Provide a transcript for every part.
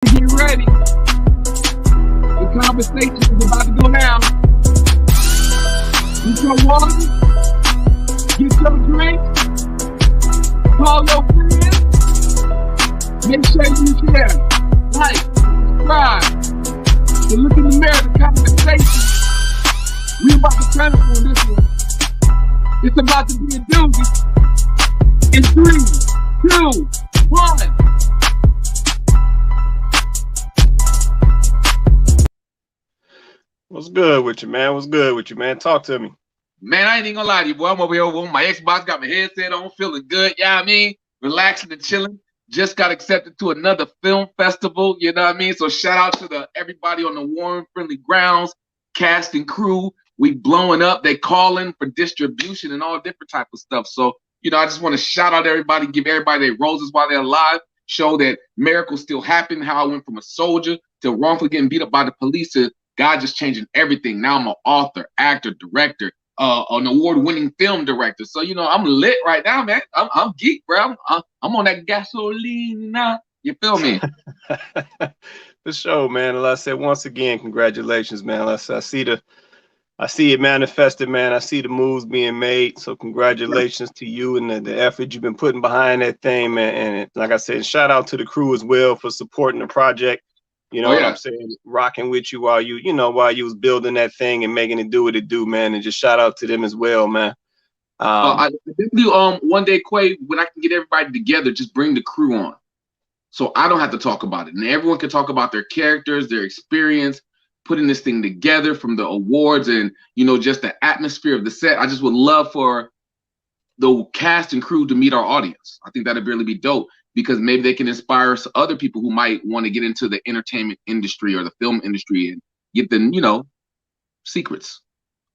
Get ready. The conversation is about to go down. Get your water, get your drink, call your friends, make sure you share, like, subscribe. So look in the mirror, the conversation. We about to turn up on this one. It's about to be a doozy. In 3, 2, 1. What's good with you, man? What's good with you, man? Talk to me. Man, I ain't even gonna lie to you, boy. I'm over here on my Xbox, got my headset on, feeling good. Yeah, I mean, relaxing and chilling. Just got accepted to another film festival. You know what I mean? So shout out to everybody on the Warm Friendly Grounds, cast and crew. We blowing up. They calling for distribution and all different type of stuff. So I just want to shout out everybody, give everybody their roses while they're alive. Show that miracles still happen. How I went from a soldier to wrongfully getting beat up by the police to God just changing everything. Now I'm an author, actor, director, an award-winning film director. So I'm lit right now, man. I'm geek, bro. I'm on that gasoline now. You feel me? For sure, man. Like I said, once again, congratulations, man. I see it manifested, man. I see the moves being made. So congratulations to you and the effort you've been putting behind that thing, man. And like I said, shout out to the crew as well for supporting the project. You know what I'm saying? Rocking with you while you was building that thing and making it do what it do, man. And just shout out to them as well, man. I definitely one day, Quay, when I can get everybody together, just bring the crew on. So I don't have to talk about it. And everyone can talk about their characters, their experience, putting this thing together from the awards and, just the atmosphere of the set. I just would love for the cast and crew to meet our audience. I think that'd really be dope because maybe they can inspire other people who might want to get into the entertainment industry or the film industry and get them, secrets.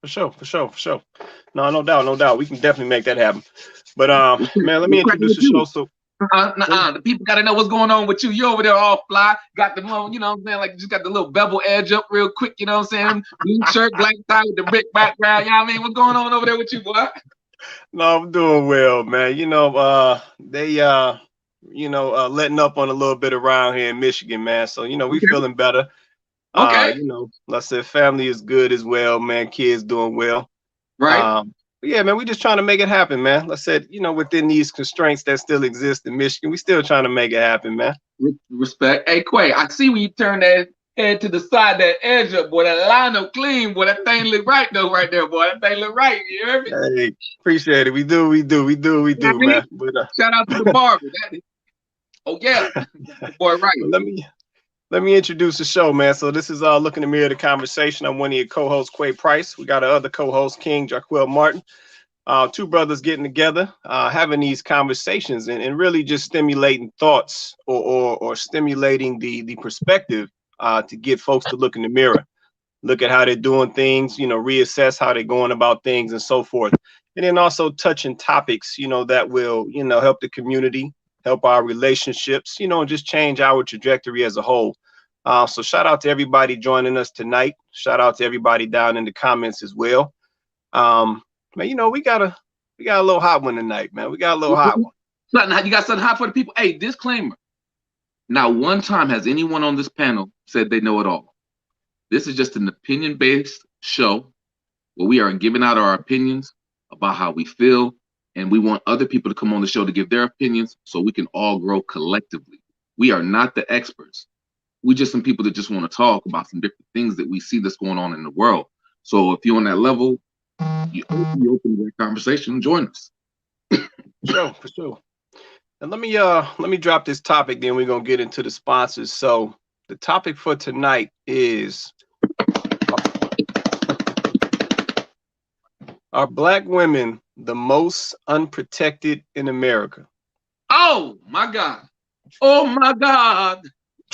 For sure. No doubt. We can definitely make that happen. But man, let me introduce the show. So the people got to know what's going on with you. You over there all fly, got the little, like just got the little bevel edge up real quick, you know what I'm saying? Blue shirt, black tie with the brick background, you know what I mean? What's going on over there with you, boy? No, I'm doing well, man. They letting up on a little bit around here in Michigan, man. So, we feeling better. Okay. Like I said, family is good as well, man. Kids doing well. Right. Yeah, man, we just trying to make it happen, man. Like I said, within these constraints that still exist in Michigan, we still trying to make it happen, man. Respect. Hey, Quay, I see when you turn that head to the side, that edge up, boy, that line up clean, boy, that thing look right though, right there, boy. That thing look right. You hear me? Hey, appreciate it. We do, man. But, shout out to the barber. Oh yeah, boy, right. Let me introduce the show, man. So this is Look in the Mirror, the conversation. I'm one of your co-hosts, Quay Price. We got our other co-host, King Jaquel Martin. Two brothers getting together, having these conversations and really just stimulating thoughts or stimulating the perspective to get folks to look in the mirror, look at how they're doing things, reassess how they're going about things and so forth. And then also touching topics, that will, help the community, help our relationships, and just change our trajectory as a whole. So shout out to everybody joining us tonight. Shout out to everybody down in the comments as well. Man, we got a little hot one tonight, man. We got a little hot one. You got something hot for the people? Hey, disclaimer. Not one time has anyone on this panel said they know it all. This is just an opinion-based show where we are giving out our opinions about how we feel, and we want other people to come on the show to give their opinions so we can all grow collectively. We are not the experts. We just some people that just want to talk about some different things that we see that's going on in the world. So if you're on that level, you open to that conversation, join us. For sure. And let me drop this topic, then we're gonna get into the sponsors. So the topic for tonight is, are Black women the most unprotected in America? Oh my God. Oh my God.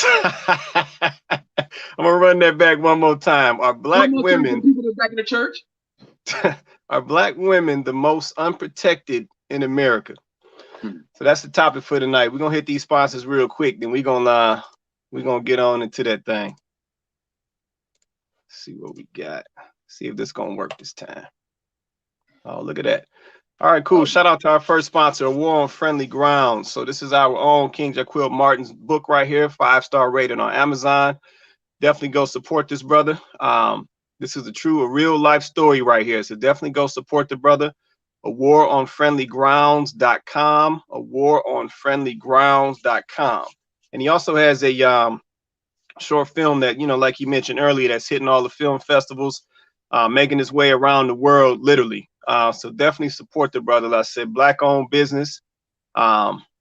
I'm gonna run that back one more time. Are Black women, people that are back in the church? Are Black women the most unprotected in America? So that's the topic for tonight. We're gonna hit these sponsors real quick, then we're gonna get on into that thing. See what we got. See if this gonna work this time. Oh, look at that. All right, cool. Shout out to our first sponsor, War on Friendly Grounds. So this is our own King Jaquil Martin's book right here, 5-star rated on Amazon. Definitely go support this brother. This is a real life story right here. So definitely go support the brother. awaronfriendlygrounds.com, awaronfriendlygrounds.com. And he also has a short film that, like you mentioned earlier, that's hitting all the film festivals, making its way around the world, literally. So definitely support the brother. Like I said, black-owned business.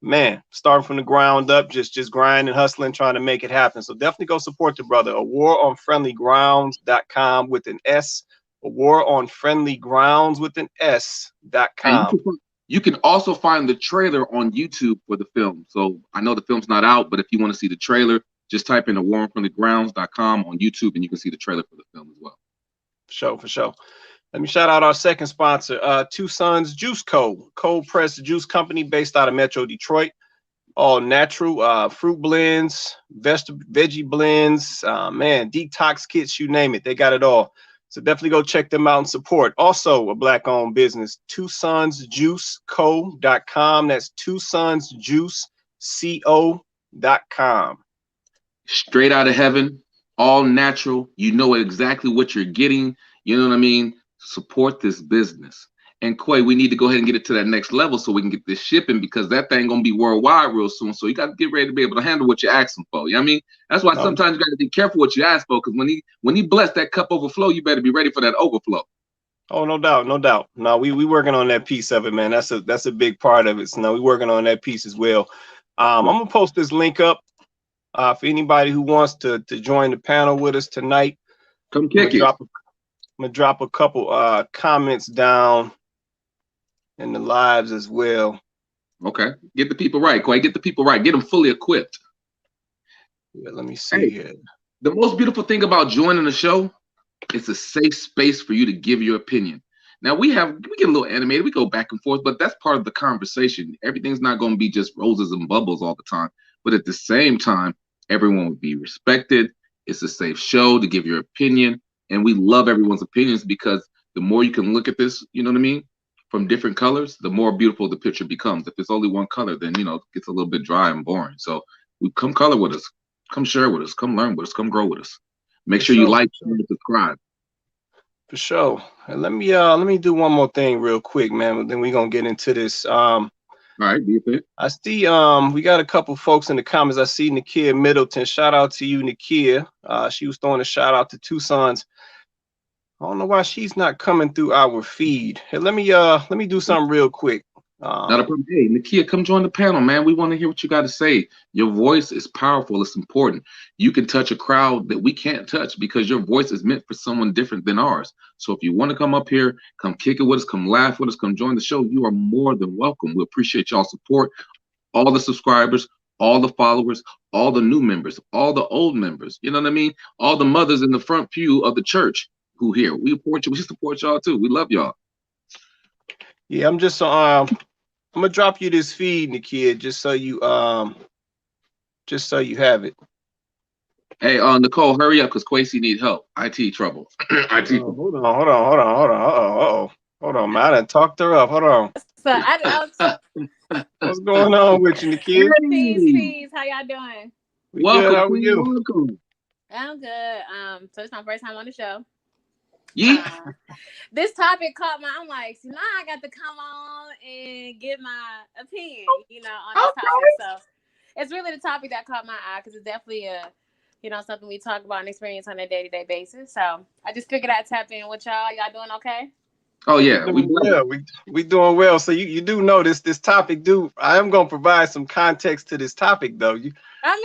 Man, starting from the ground up, just grinding, hustling, trying to make it happen. So definitely go support the brother. awaronfriendlygrounds.com with an S. awaronfriendlygrounds with an S.com. You can also find the trailer on YouTube for the film. So I know the film's not out, but if you want to see the trailer, just type in awaronfriendlygrounds.com on YouTube and you can see the trailer for the film as well. For sure. Let me shout out our second sponsor, Two Sons Juice Co. Cold pressed juice company based out of Metro Detroit. All natural fruit blends, veggie blends, man, detox kits, you name it. They got it all. So definitely go check them out and support. Also a black-owned business, twosonsjuiceco.com. That's twosonsjuiceco.com. Straight out of heaven, all natural. You know exactly what you're getting. You know what I mean? Support this business. And Quay, we need to go ahead and get it to that next level so we can get this shipping, because that thing gonna be worldwide real soon. So you got to get ready to be able to handle what you're asking for. You know what I mean? That's why sometimes you got to be careful what you ask for, because when he bless that cup overflow, you better be ready for that overflow. Oh, no doubt, no doubt. No, we working on that piece of it, man. That's a big part of it. So no, we working on that piece as well. I'm gonna post this link up for anybody who wants to join the panel with us tonight. Come kick it. I'm gonna drop a couple comments down in the lives as well. Okay, get the people right, Quay. Get the people right. Get them fully equipped. Yeah, let me see here. The most beautiful thing about joining the show, it's a safe space for you to give your opinion. Now we get a little animated, we go back and forth, but that's part of the conversation. Everything's not going to be just roses and bubbles all the time, but at the same time, everyone would be respected. It's a safe show to give your opinion, and we love everyone's opinions, because the more you can look at this, you know what I mean, from different colors, the more beautiful the picture becomes. If it's only one color, then it gets a little bit dry and boring. So we come color with us, come share with us, come learn with us, come grow with us. Make sure you like and subscribe. For sure. And let me do one more thing real quick, man. Then we're gonna get into this. All right, do you think? I see we got a couple folks in the comments. I see Nakia Middleton. Shout out to you, Nakia. She was throwing a shout out to Two Sons. I don't know why she's not coming through our feed. Hey, let me do something real quick. Not a problem. Hey, Nakia, come join the panel, man. We want to hear what you got to say. Your voice is powerful. It's important. You can touch a crowd that we can't touch, because your voice is meant for someone different than ours. So if you want to come up here, come kick it with us, come laugh with us, come join the show, you are more than welcome. We appreciate y'all's support. All the subscribers, all the followers, all the new members, all the old members. You know what I mean? All the mothers in the front pew of the church who here. We support you. We support y'all too. We love y'all. Yeah, I'm gonna drop you this feed, Nakia, just so you have it. Hey, Nicole, hurry up, because Quasi need help. IT trouble. IT trouble. Hold on. Hold on, man. I done talked her up. Hold on. So What's going on with you, Nakia? Peace. How y'all doing? Welcome. How are you? Welcome. I'm good. So it's my first time on the show. Yeah. This topic caught my. I'm like, now I got to come on and give my opinion, on this topic. So it's really the topic that caught my eye, because it's definitely something we talk about and experience on a day-to-day basis. So I just figured I'd tap in with y'all. Y'all doing okay? Oh yeah, we doing well. So you do know this topic. I am gonna provide some context to this topic, though.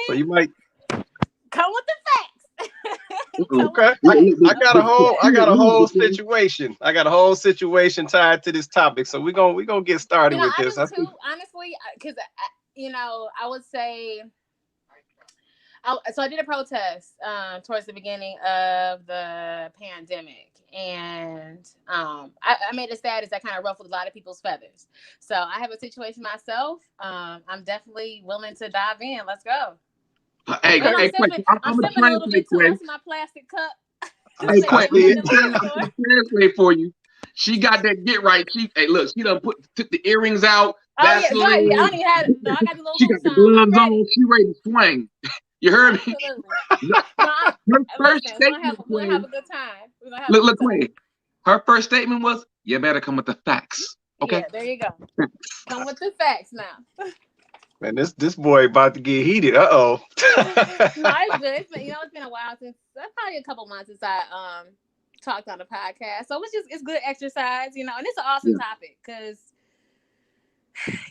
So you might come with the facts. Okay. I got a whole situation. I got a whole situation tied to this topic. So we're gonna get started with this. Honestly, because I would say. So I did a protest towards the beginning of the pandemic, and I made a status that kind of ruffled a lot of people's feathers. So I have a situation myself. I'm definitely willing to dive in. Let's go. Hey, I'm sipping a little bit too much of my plastic cup. Hey, translate for you. She got that get right. Hey, look, she done took the earrings out. Oh yeah, right. I don't even have it. No, I got the little She got the gloves on. She ready to swing. You heard me? Her first statement, we're gonna have a good time. Look, Quay. Her first statement was, "You better come with the facts." Okay. Yeah, there you go. Come with the facts now. Man, this boy about to get heated. No, it's good. It's been a while since, probably a couple months since I talked on the podcast. So it's good exercise, and it's an awesome topic because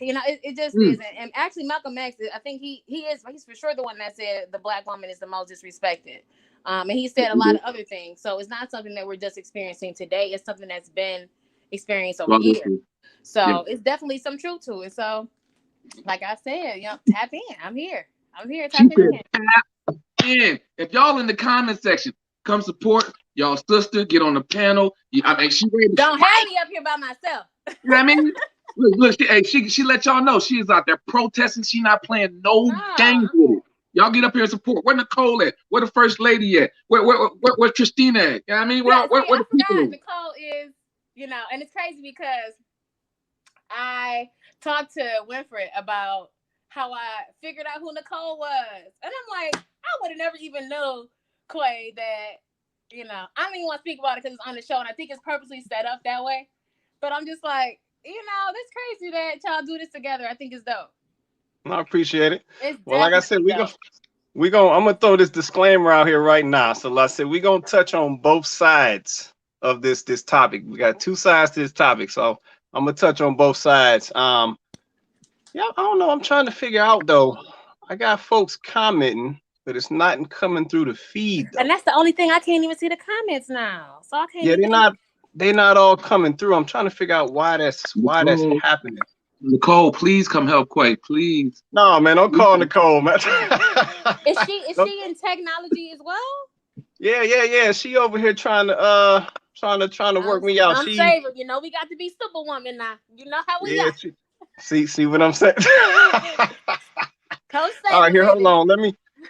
it just isn't. And actually, Malcolm X, I think he's for sure the one that said the Black woman is the most disrespected. And he said a lot of other things. So it's not something that we're just experiencing today. It's something that's been experienced over years. So it's definitely some truth to it. So, like I said, tap in. I'm here. Tap in. If y'all in the comment section, come support y'all sister. Get on the panel. I mean, she ready. Don't have me up here by myself. You know what I mean? Look, she let y'all know she is out there protesting. She not playing no games with it. Y'all get up here and support. Where Nicole at? Where the first lady at? Where Christina at? You know what I mean? Where the people at? Nicole is, and it's crazy because I talked to Winfred about how I figured out who Nicole was. And I'm like, I would have never even known, Quay, that, I don't even want to speak about it because it's on the show and I think it's purposely set up that way. But I'm just like, that's crazy that y'all do this together. I think it's dope. I appreciate it. Well, like I said, I'm gonna throw this disclaimer out here right now. So like I said, we're gonna touch on both sides of this topic. We got two sides to this topic. So I'm gonna touch on both sides. I don't know. I'm trying to figure out though. I got folks commenting, but it's not coming through the feed. Though. And that's the only thing I can't even see the comments now. So I can't. Yeah, they're not all coming through. I'm trying to figure out why that's happening. Nicole, please come help Quay, please. No, man, don't call Nicole, man. Is she in technology as well? Yeah. She over here trying to work me out. I'm saving. We got to be Superwoman now. You know how we are. See what I'm saying? All right, here, hold on.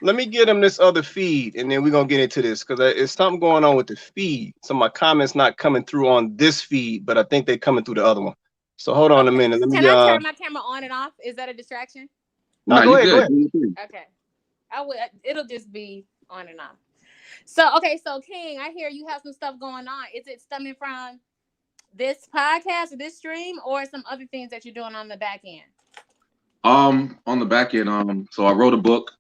Let me get him this other feed, and then we're gonna get into this because there's something going on with the feed. So my comments not coming through on this feed, but I think they're coming through the other one. So hold on a minute. Can I turn my camera on and off? Is that a distraction? No, go ahead. Okay. It'll just be on and off. So King, I hear you have some stuff going on. Is it stemming from this podcast or this stream or some other things that you're doing on the back end? On the back end, so I wrote a book.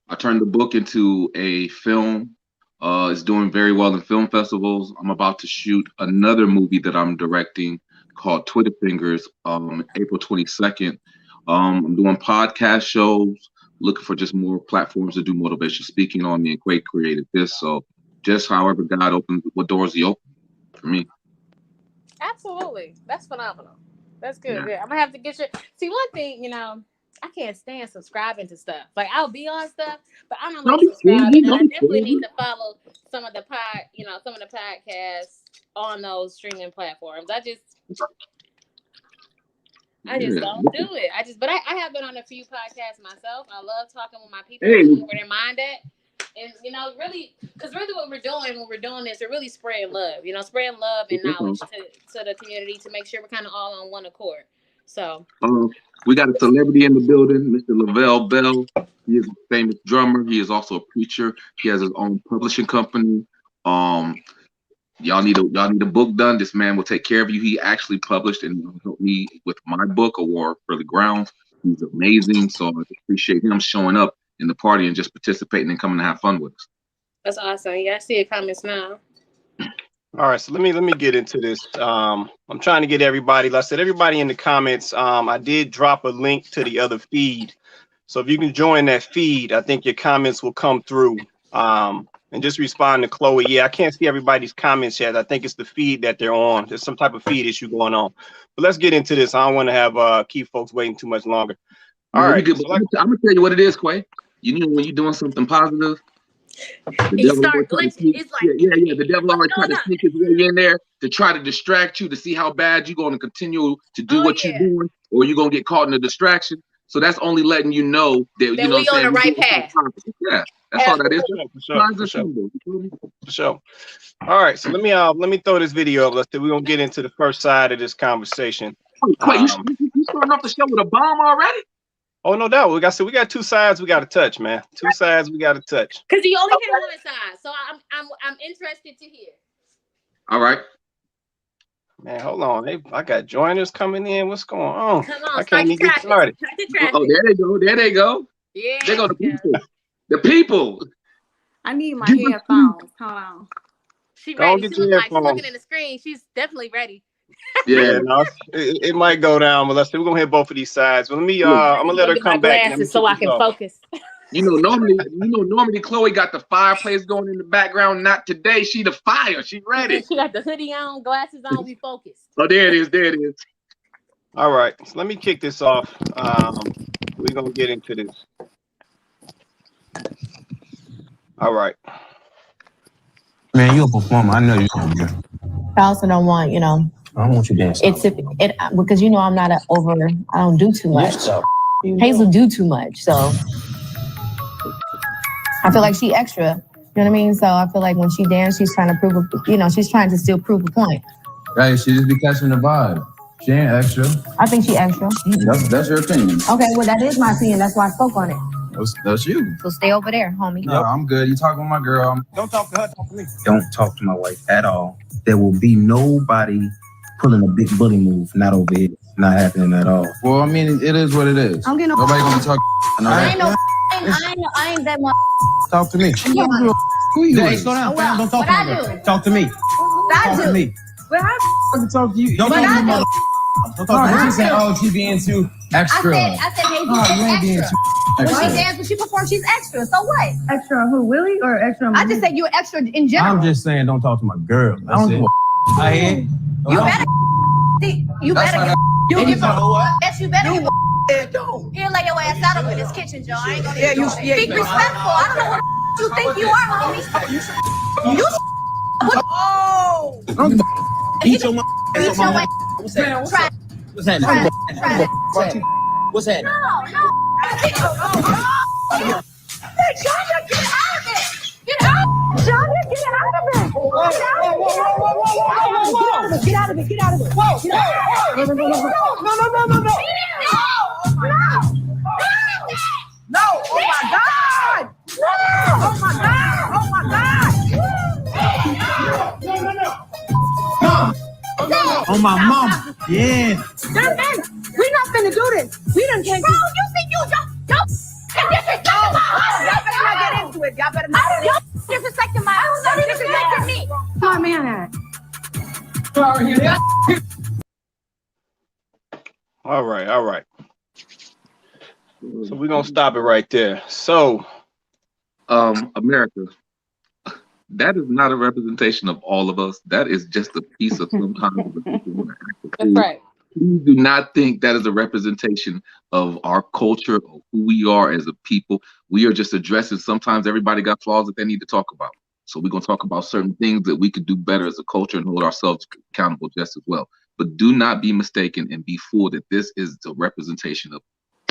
I turned the book into a film. It's doing very well in film festivals. I'm about to shoot another movie that I'm directing called Twitter Fingers, April 22nd. I'm doing podcast shows, looking for just more platforms to do motivational speaking on. Me and Quay created this. So just however God opens, what doors he opens for me. Absolutely. That's phenomenal. That's good. Yeah. I'm gonna have to get you. See, one thing, I can't stand subscribing to stuff. Like I'll be on stuff, but I don't like subscribing. I definitely need to follow some of the podcasts on those streaming platforms. I just don't do it. But I have been on a few podcasts myself. I love talking with my people where their mind at. And really, because really what we're doing when we're doing this, we're really spreading love. Spreading love and knowledge to the community to make sure we're kind of all on one accord. So we got a celebrity in the building, Mr. Lavelle Bell. He is a famous drummer. He is also a preacher. He has his own publishing company. Y'all need a book done. This man will take care of you. He actually published and helped me with my book, A War for the Ground. He's amazing. So I appreciate him showing up in the party and just participating and coming to have fun with us. That's awesome. Yeah, I see your comments now. All right, so let me get into this. I'm trying to get everybody. Like I said, everybody in the comments. I did drop a link to the other feed, so if you can join that feed, I think your comments will come through. And just respond to Chloe. Yeah, I can't see everybody's comments yet. I think it's the feed that they're on. There's some type of feed issue going on. But let's get into this. I don't want to have keep folks waiting too much longer. All right. I'm gonna tell you what it is, Quay. When you're doing something positive, the devil start glitching. It's like the devil always try to sneak his way in there to try to distract you to see how bad you're going to continue to do what you're doing, or you're gonna get caught in a distraction. So that's only letting you know that, you That know we what I'm saying, on the right path. Yeah, that's all that is. For sure. All right, so let me throw this video up. We're gonna get into the first side of this conversation. Wait, you starting off the show with a bomb already? Oh, no doubt. We got two sides we got to touch, man. Two sides we got to touch. Because you only hear one side, so I'm interested to hear. All right. Man, hold on. I got joiners coming in. What's going on? Come on, I can't even get started. Oh, there they go. There they go. Yeah. There go the people. The people. I need my headphones. Hold on. She ready. Get She your look like she's headphones. looking in the screen. She's definitely ready. Yeah, no, it might go down, but we're gonna hit both of these sides. But let me I'm gonna let her come back and so I can focus. Normally Chloe got the fireplace going in the background. Not today. She the fire. She ready. She got the hoodie on, glasses on. We focused. Oh, there it is. There it is. All right, so let me kick this off. We're gonna get into this. All right. Man, you're a performer. I know you. I also don't want, I don't want you dancing. it's because I'm not I don't do too much. Hazel do too much, so I feel like she extra. You know what I mean? So I feel like when she dances, she's trying to prove, she's trying to still prove a point. Right, she just be catching the vibe. She ain't extra. I think she extra. That's your opinion. Okay, well that is my opinion. That's why I spoke on it. That's you. So stay over there, homie. No, I'm good. You talking with my girl. Don't talk to her. Talk to me. Don't talk to my wife at all. There will be nobody pulling a big bully move. Not over here. Not happening at all. Well, I mean, it is what it is. I'm getting Nobody gonna talk. I ain't that much. Talk to me. Who you? Hey, slow down, fam. Don't talk to me. Talk to me. Talk to me. But I talk to you. Don't talk to me. Don't talk to me. She said, "Oh, she being too extra." I said, hey, you ain't being too when extra. she dances, when she performs, she's extra. So what? Extra who, Willie, or extra? I just said you're extra in general. I'm just saying, don't talk to my girl. I don't give a. I hear. You better. You better. You give a yes, you better. You lay your ass out up in this kitchen, Joe. I ain't gonna be respectful. I don't know what you think you are, homie. You. Oh. Eat your mom. Eat your way. What's that? Try. What's that? What's that? No. Hey, Shonda, get out of it. Get out. Shonda, get out of it. Get out of it. Get out of it. Whoa. Get out of it. No. No. Oh my God. No. Oh my God. Oh my God. No. On my mom. Yeah. We're not finna do this. We done can't. Bro, you think you don't disrespect y'all better not get into it. Y'all better not. Disrespecting my own. Disrespecting me. My man at. All right. So we're gonna stop it right there. So, America, that is not a representation of all of us. That is just a piece of sometimes the people want to act. That's right. Please do not think that is a representation of our culture or who we are as a people. We are just addressing, sometimes everybody got flaws that they need to talk about. So we're going to talk about certain things that we could do better as a culture and hold ourselves accountable just as well. But do not be mistaken and be fooled that this is the representation of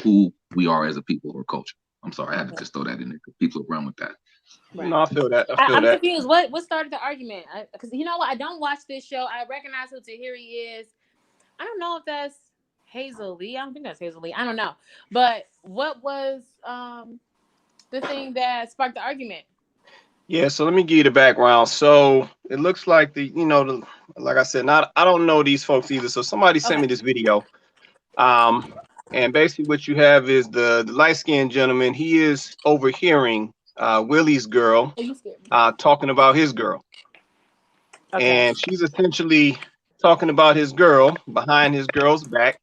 who we are as a people or culture. I'm sorry, I had to just throw that in there because people run with that. Right. No, I feel that. I'm confused. What started the argument? Because you know what? I don't watch this show. I recognize who Tahiri is. I don't know if that's Hazel Lee. I don't think that's Hazel Lee. I don't know. But what was the thing that sparked the argument? Yeah, so let me give you the background. So it looks like like I said, I don't know these folks either. So somebody sent me this video. And basically what you have is the light-skinned gentleman. He is overhearing Willie's girl talking about his girl. Okay. And she's essentially talking about his girl behind his girl's back.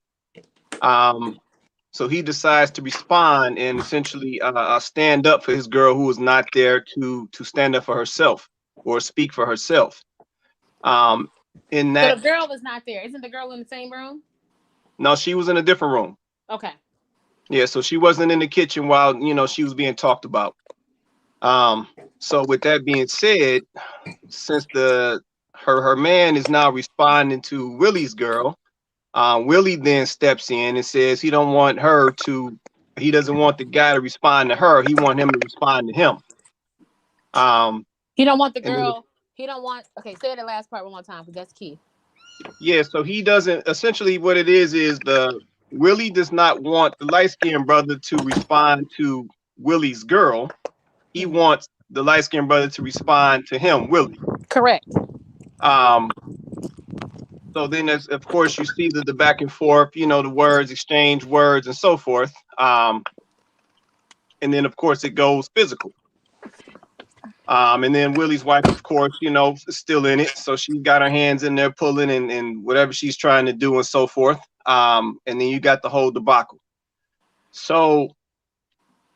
So he decides to respond and essentially stand up for his girl who was not there to stand up for herself or speak for herself. So the girl was not there. Isn't the girl in the same room? No, she was in a different room. Okay. Yeah, so she wasn't in the kitchen while she was being talked about. So with that being said, since her man is now responding to Willie's girl, Willie then steps in and says he don't want her to He doesn't want the guy to respond to her. He want him to respond to him. He don't want the And then, girl. He don't want. Okay, say the last part one more time because that's key. yeah, so he doesn't. Essentially, what it is the Willie does not want the light-skinned brother to respond to Willie's girl. He wants the light-skinned brother to respond to him, Willie. Correct. So then, of course, you see the back and forth, you know, the words, exchange words, and so forth. And then, of course, it goes physical. And then Willie's wife, of course, you know, is still in it. So she's got her hands in there pulling and whatever she's trying to do and so forth. And then you got the whole debacle. So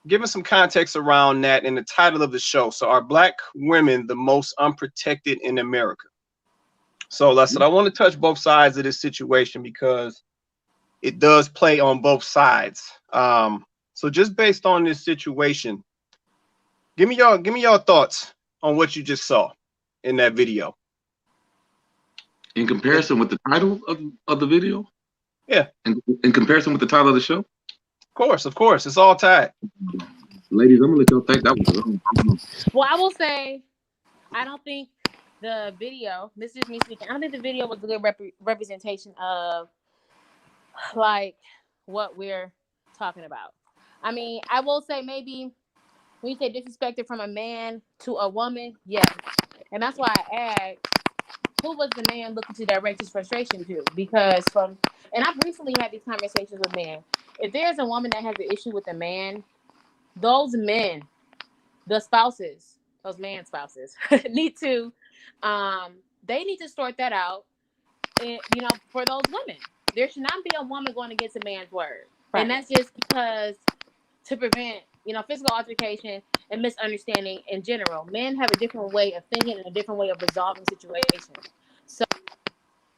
give us some context around that in the title of the show. So are Black women the most unprotected in America? So listen, I want to touch both sides of this situation because it does play on both sides. So just based on this situation, give me your thoughts on what you just saw in that video. In comparison with the title of the video? Yeah. In comparison with the title of the show? Of course. It's all tied. Ladies, I'm gonna let y'all think that was wrong. Well, I will say, I don't think the video, this is me speaking, I don't think the video was a good representation of like what we're talking about. I mean, I will say maybe when you say disrespected from a man to a woman, yes. And that's why I asked, who was the man looking to direct his frustration to? Because and I've recently had these conversations with men. If there's a woman that has an issue with a man, those men, the spouses, those man spouses need to, they need to sort that out. And, you know, for those women, there should not be a woman going against a man's word. Right. And that's just because to prevent, you know, physical altercation and misunderstanding in general. Men have a different way of thinking and a different way of resolving situations. So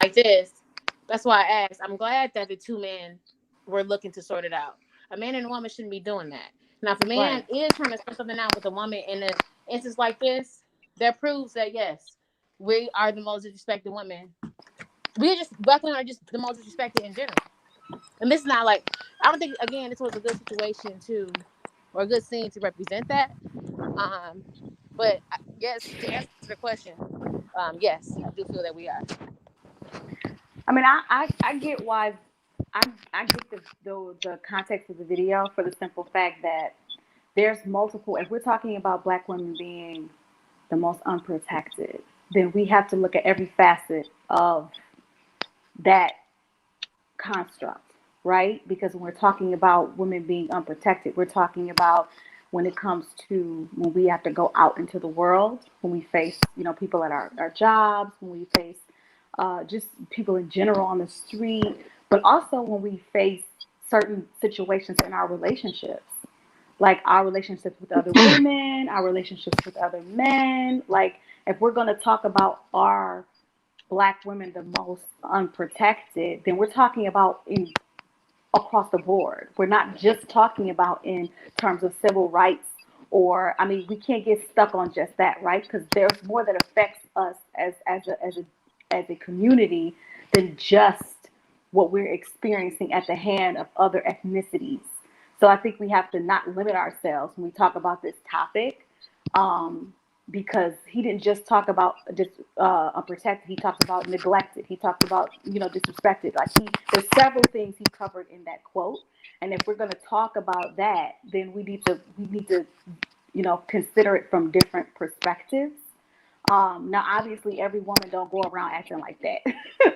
like this, that's why I asked. I'm glad that the two men were looking to sort it out. A man and a woman shouldn't be doing that. Now, if a man is trying to sort something out with a woman in an instance like this, that proves that, yes, we are the most disrespected women. Black women are just the most disrespected in general. And this is not like, I don't think, again, this was a good situation or a good scene to represent that. But yes, to answer the question, yes, I do feel that we are. I mean, I get why. I get the context of the video for the simple fact that there's multiple. If we're talking about Black women being the most unprotected, then we have to look at every facet of that construct, right? Because when we're talking about women being unprotected, we're talking about when it comes to when we have to go out into the world, when we face, you know, people at our jobs, when we face just people in general on the street, but also when we face certain situations in our relationships, like our relationships with other women, our relationships with other men. Like if we're going to talk about our Black women the most unprotected, then we're talking about across the board. We're not just talking about in terms of civil rights, or I mean, we can't get stuck on just that, right? Because there's more that affects us as a community than just what we're experiencing at the hand of other ethnicities. So I think we have to not limit ourselves when we talk about this topic, because he didn't just talk about unprotected. He talked about neglected. He talked about, you know, disrespected. Like there's several things he covered in that quote. And if we're going to talk about that, then we need to, you know, consider it from different perspectives. Now, obviously, every woman don't go around acting like that.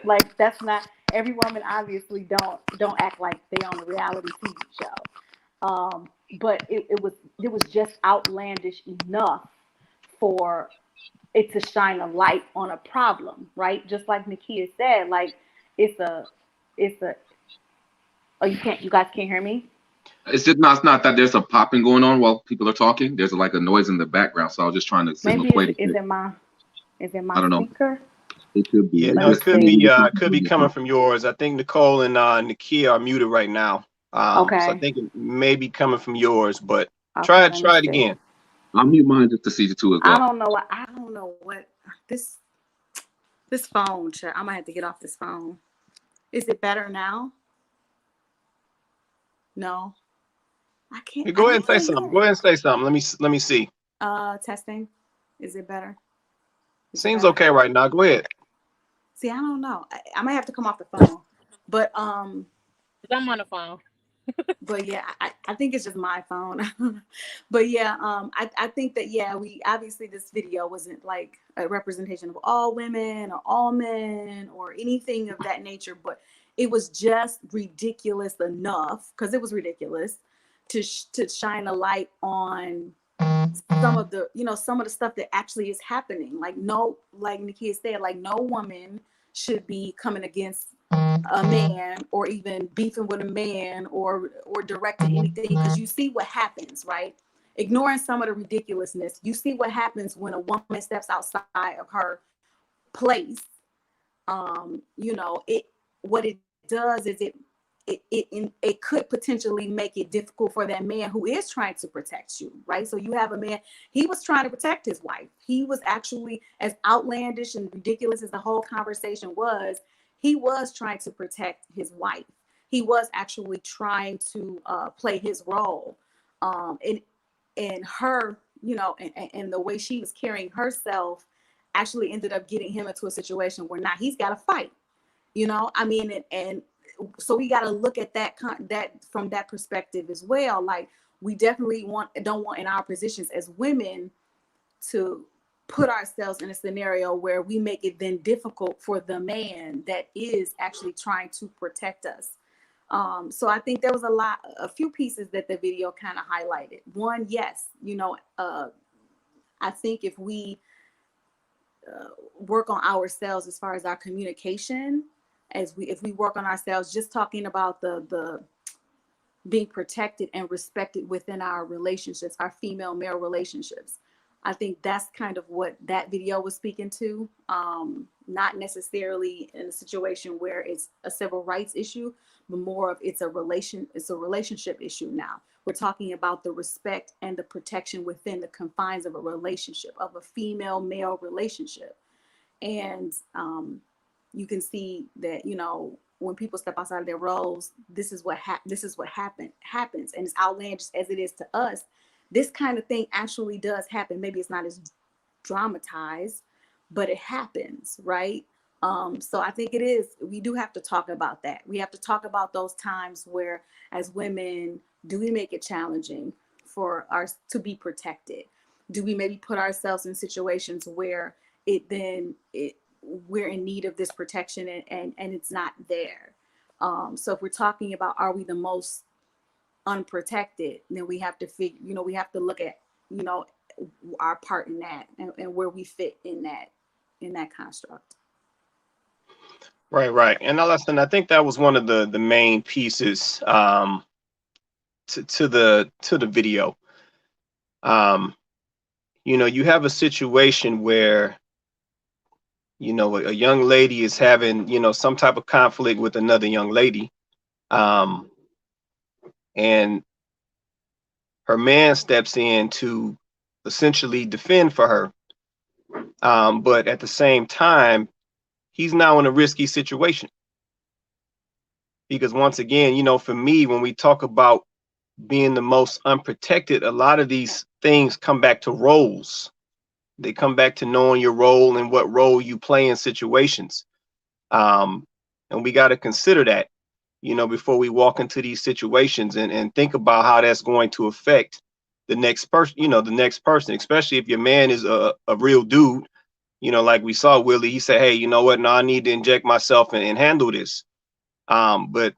Like that's not every woman. Obviously, don't act like they on a reality TV show. But it was just outlandish enough for it to shine a light on a problem, right? Just like Nakia said, like it's a. Oh, you guys can't hear me? It's not that there's a popping going on while people are talking. There's like a noise in the background, so I was just trying to signal maybe is it my I don't speaker? know. It could be. Yeah, no, it could be coming from yours. I think Nicole and Nakia are muted right now. Okay. So I think it may be coming from yours, but try it again. I'll mute mine just to see the two as well. I don't know what this phone. I'm gonna have to get off this phone. Is it better now? No. I can't. Go ahead and say something. Go ahead and say something. Let me see. Testing. Is it better? Seems okay right now. Go ahead. See, I don't know. I might have to come off the phone, but I'm on the phone. But yeah, I think it's just my phone. But yeah, I think that, yeah, we obviously, this video wasn't like a representation of all women or all men or anything of that nature, but it was just ridiculous enough, because it was ridiculous, to shine a light on some of the, some of the stuff that actually is happening. Like, no, like Nakia said, like, no woman should be coming against a man or even beefing with a man or directing anything, because you see what happens, right? Ignoring some of the ridiculousness, you see what happens when a woman steps outside of her place. It, what it does is it could potentially make it difficult for that man who is trying to protect you, right? So you have a man, he was trying to protect his wife. He was actually, as outlandish and ridiculous as the whole conversation was, he was trying to protect his wife. He was actually trying to play his role. And her, and the way she was carrying herself actually ended up getting him into a situation where now he's got to fight. I mean, and so we got to look at that from that perspective as well. Like, we definitely don't want in our positions as women to put ourselves in a scenario where we make it then difficult for the man that is actually trying to protect us. So I think there was a few pieces that the video kind of highlighted. One, yes, I think if we work on ourselves as far as our communication, if we work on ourselves, just talking about the being protected and respected within our relationships, our female male relationships, I think that's kind of what that video was speaking to. Not necessarily in a situation where it's a civil rights issue, but more of it's a relationship issue now. We're talking about the respect and the protection within the confines of a relationship, of a female male relationship. And you can see that, when people step outside of their roles, this is what happens. And as outlandish as it is to us, this kind of thing actually does happen. Maybe it's not as dramatized, but it happens, right? So I think we do have to talk about that. We have to talk about those times where, as women, do we make it challenging for us to be protected? Do we maybe put ourselves in situations where we're in need of this protection and it's not there? So if we're talking about, are we the most unprotected, then we have to we have to look at, our part in that and where we fit in that construct. Right. And listen, I think that was one of the main pieces to the video. You have a situation where, a young lady is having, some type of conflict with another young lady. And her man steps in to essentially defend for her. But at the same time, he's now in a risky situation. Because once again, for me, when we talk about being the most unprotected, a lot of these things come back to roles. They come back to knowing your role and what role you play in situations. And we got to consider that, before we walk into these situations and think about how that's going to affect the next person, especially if your man is a real dude, like we saw Willie. He said, hey, you know what? No, I need to inject myself and handle this. But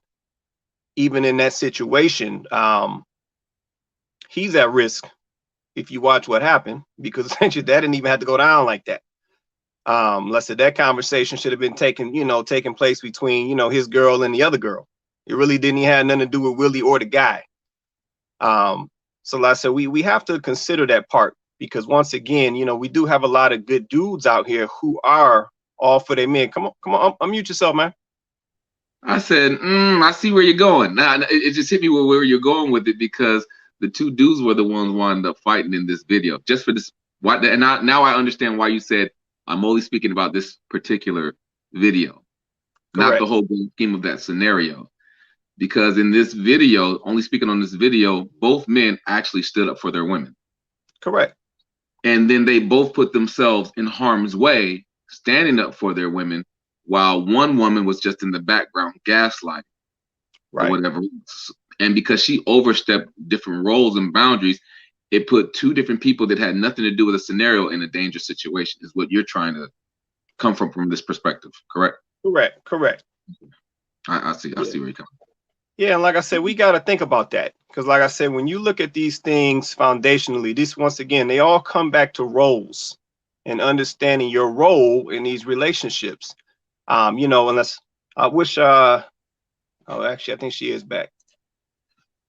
even in that situation, he's at risk if you watch what happened, because essentially that didn't even have to go down like that. Let's say that conversation should have been taking place between, his girl and the other girl. It really didn't even have nothing to do with Willie or the guy. So like I said, we have to consider that part, because once again, we do have a lot of good dudes out here who are all for their men. Come on, unmute yourself, man. I said, I see where you're going. Now it just hit me where you're going with it, because the two dudes were the ones wound up fighting in this video. Just for this, and now I understand why you said I'm only speaking about this particular video, Correct. not the whole scheme of that scenario. because in this video, only speaking on this video, both men actually stood up for their women. Correct. And then they both put themselves in harm's way, standing up for their women, while one woman was just in the background gaslighting or whatever. And because she overstepped different roles and boundaries, it put two different people that had nothing to do with a scenario in a dangerous situation, is what you're trying to come from this perspective, correct? Correct. I see where you're coming. Yeah, and like I said, we got to think about that, because like I said, when you look at these things foundationally, this, once again, they all come back to roles and understanding your role in these relationships. You know, unless I wish oh, actually I think she is back.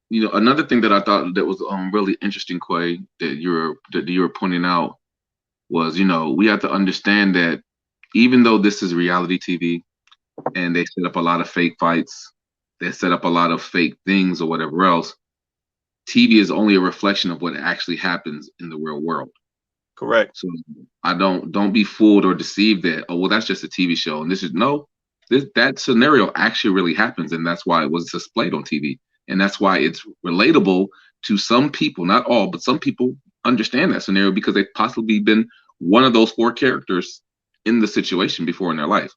You know, another thing that I thought that was really interesting, Quay, that you were pointing out was, you know, we have to understand that even though this is reality TV and they set up a lot of fake fights, they set up a lot of fake things or whatever else, TV is only a reflection of what actually happens in the real world. Correct. So I don't be fooled or deceived that, oh, well, that's just a TV show. And this is that scenario actually really happens, and that's why it was displayed on TV. And that's why it's relatable to some people, not all, but some people understand that scenario because they've possibly been one of those four characters in the situation before in their life.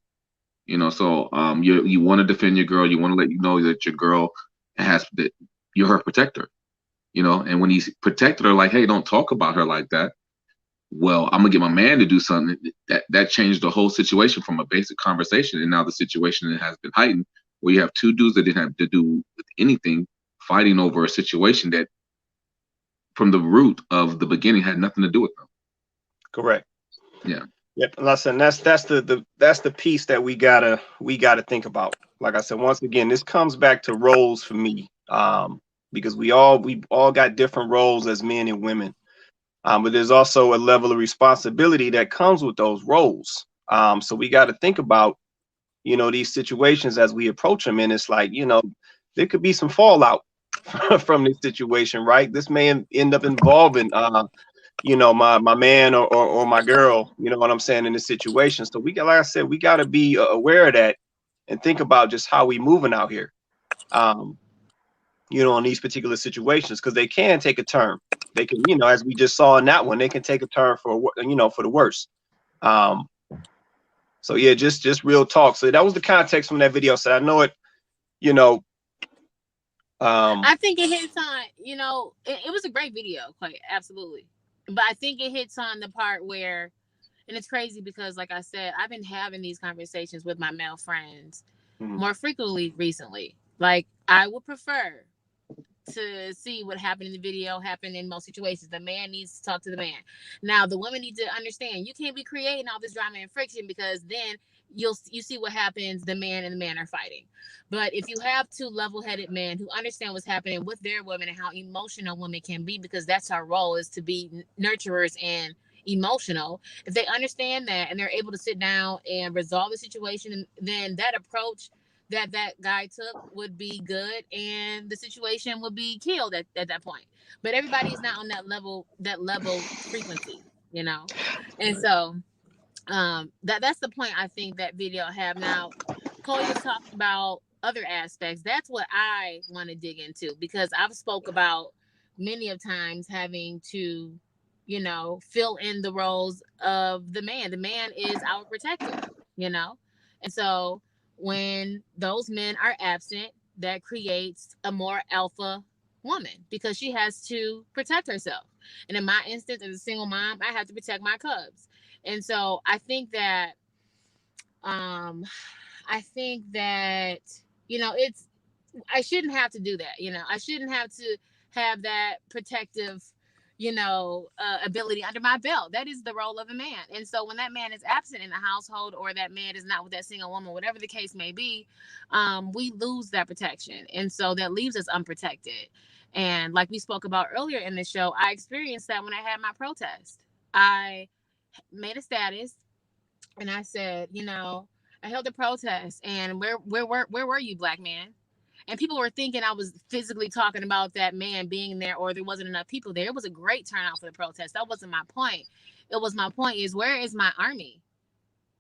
You know, so you want to defend your girl, you want to let you know that your girl that you're her protector. You know, and when he's protected her, like, hey, don't talk about her like that. Well, I'm gonna get my man to do something. That changed the whole situation from a basic conversation, and now the situation has been heightened, where you have two dudes that didn't have to do with anything fighting over a situation that, from the root of the beginning, had nothing to do with them. Correct. Yeah. Yep. Listen, that's the piece that we gotta think about. Like I said, once again, this comes back to roles for me. Because we all got different roles as men and women, but there's also a level of responsibility that comes with those roles. So we got to think about, you know, these situations as we approach them, and it's like, you know, there could be some fallout from this situation, right? This may end up involving, you know, my man or my girl, you know what I'm saying, in this situation. So we got, like I said, we got to be aware of that and think about just how we moving out here. You know, in these particular situations, because they can take a turn. They can, you know, as we just saw in that one, they can take a turn for, you know, for the worse. So yeah, just real talk. So that was the context from that video. So I know it, you know. I think it hits on, you know, it was a great video, quite absolutely. But I think it hits on the part where, and it's crazy because, like I said, I've been having these conversations with my male friends more frequently recently. Like, I would prefer to see what happened in the video happen in most situations. The man needs to talk to the man. Now, the women need to understand you can't be creating all this drama and friction, because then you see what happens. The man and the man are fighting. But if you have two level-headed men who understand what's happening with their women and how emotional women can be, because that's our role, is to be nurturers and emotional. If they understand that and they're able to sit down and resolve the situation, then that approach that guy took would be good, and the situation would be killed at that point. But everybody is not on that level frequency, you know. And so that's the point I think that video have. Now, Chloe was talking about other aspects. That's what I want to dig into, because I've spoke about many of times having to, you know, fill in the roles of the man. The man is our protector, you know. And so when those men are absent, that creates a more alpha woman, because she has to protect herself. And in my instance, as a single mom, I have to protect my cubs. And so I think that you know, I shouldn't have to do that. You know, I shouldn't have to have that protective, you know, ability under my belt. That is the role of a man. And so when that man is absent in the household, or that man is not with that single woman, whatever the case may be, we lose that protection. And so that leaves us unprotected. And like we spoke about earlier in the show, I experienced that when I had my protest. I made a status and I said, you know, I held a protest, and where were you, black man? And people were thinking I was physically talking about that man being there, or there wasn't enough people there. It was a great turnout for the protest. That wasn't my point. It was, my point is, where is my army?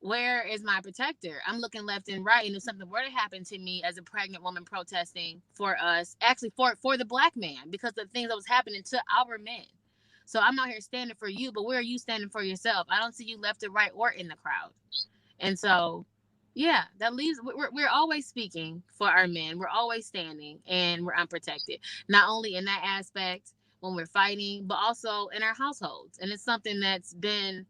where is my protector? I'm looking left and right, and if something were to happen to me as a pregnant woman protesting for us, actually for the black man, because of the things that was happening to our men. So I'm out here standing for you, but where are you standing for yourself? I don't see you left or right or in the crowd. And so, yeah, that leaves. We're always speaking for our men. We're always standing, and we're unprotected. Not only in that aspect when we're fighting, but also in our households. And it's something that's been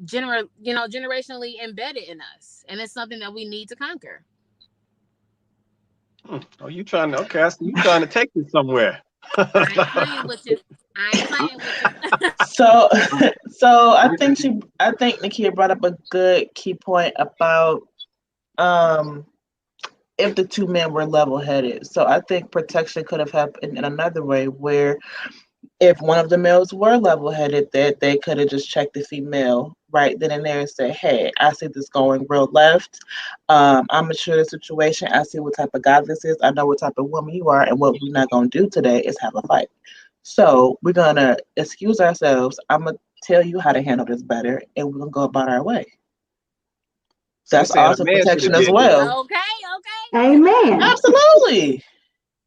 generationally embedded in us, and it's something that we need to conquer. Oh, you trying to? Okay, I see you trying to take it somewhere. I ain't playing with you. I ain't playing with you. So, I think Nakia brought up a good key point about if the two men were level-headed. So I think protection could have happened in another way, where if one of the males were level-headed, that they could have just checked the female right then and there and said, "Hey, I see this going real left. I'm mature in the situation. I see what type of guy this is. I know what type of woman you are, and what we're not gonna do today is have a fight. So we're gonna excuse ourselves. I'm gonna tell you how to handle this better, and we're gonna go about our way." So you're That's saying a also man should protection have as did this? well. Okay. Amen. Absolutely.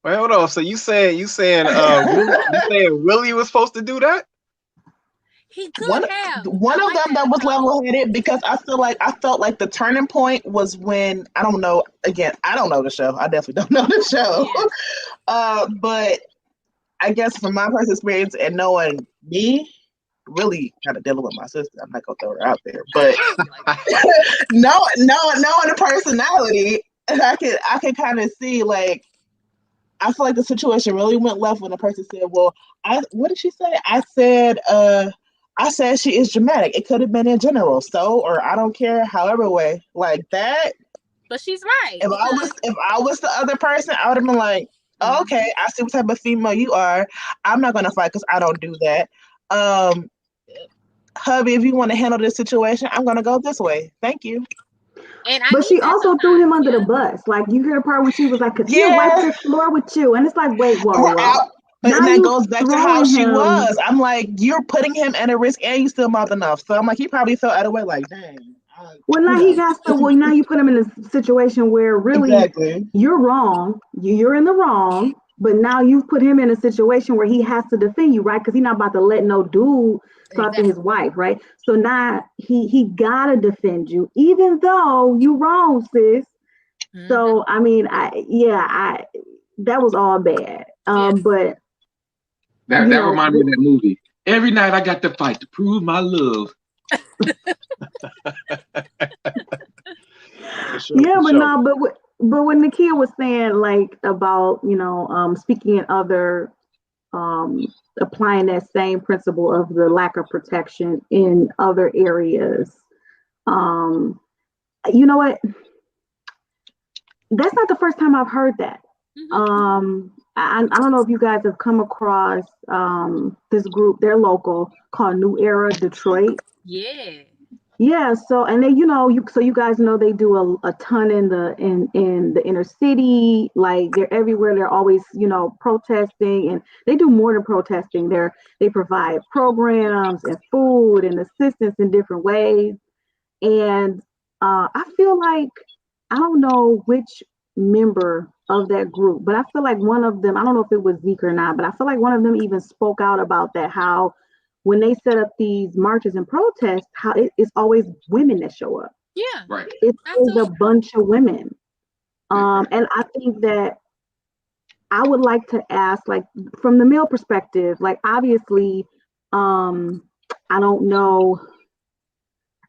Wait, hold on. So you saying Willie was supposed to do that? He could One have. one I of like them that was approach. level-headed, because I felt like the turning point was when, I don't know, again, I don't know the show. I definitely don't know the show. Yeah. But I guess from my personal experience and knowing me, really kind of dealing with my sister, I'm not gonna throw her out there, but knowing the personality, I could kind of see, like, I feel like the situation really went left when the person said, "Well, what did she say?" I said she is dramatic. It could have been in general, so, or I don't care, however way, like that. But she's right. If I was the other person, I would have been like, oh, "Okay, I see what type of female you are. I'm not gonna fight because I don't do that. Hubby, if you want to handle this situation, I'm gonna go this way. Thank you." But she also threw him under the bus. Like, you hear the part when she was like, "Cause he'll wipe the floor with you," and it's like, wait, whoa. But Now that you goes back to how she was. I'm like, you're putting him at a risk, and you still mouth enough. So I'm like, he probably felt out of way, like, dang. Well, now he got so. Well, now you put him in a situation where really Exactly. you're wrong. You're in the wrong. But now you've put him in a situation where he has to defend you, right? Because he's not about to let no dude talk to his wife, right? So now he gotta defend you, even though you wrong, sis. So I mean, that was all bad. But that reminded me of that movie. Every night I got to fight to prove my love. Yeah, but when Nakia was saying, like, about, speaking in other, applying that same principle of the lack of protection in other areas, you know what? That's not the first time I've heard that. I don't know if you guys have come across this group. They're local, called New Era Detroit. Yeah, so, and they, you guys know they do a ton in the inner city. Like, they're everywhere. They're always, protesting, and they do more than protesting. They provide programs and food and assistance in different ways. And I feel like, I don't know which member of that group, but I feel like one of them, I don't know if it was Zeke or not, but I feel like one of them even spoke out about that, how when they set up these marches and protests, how it's always women that show up. Yeah, right. It's a bunch of women. And I think that I would like to ask, like, from the male perspective, like, obviously, I don't know.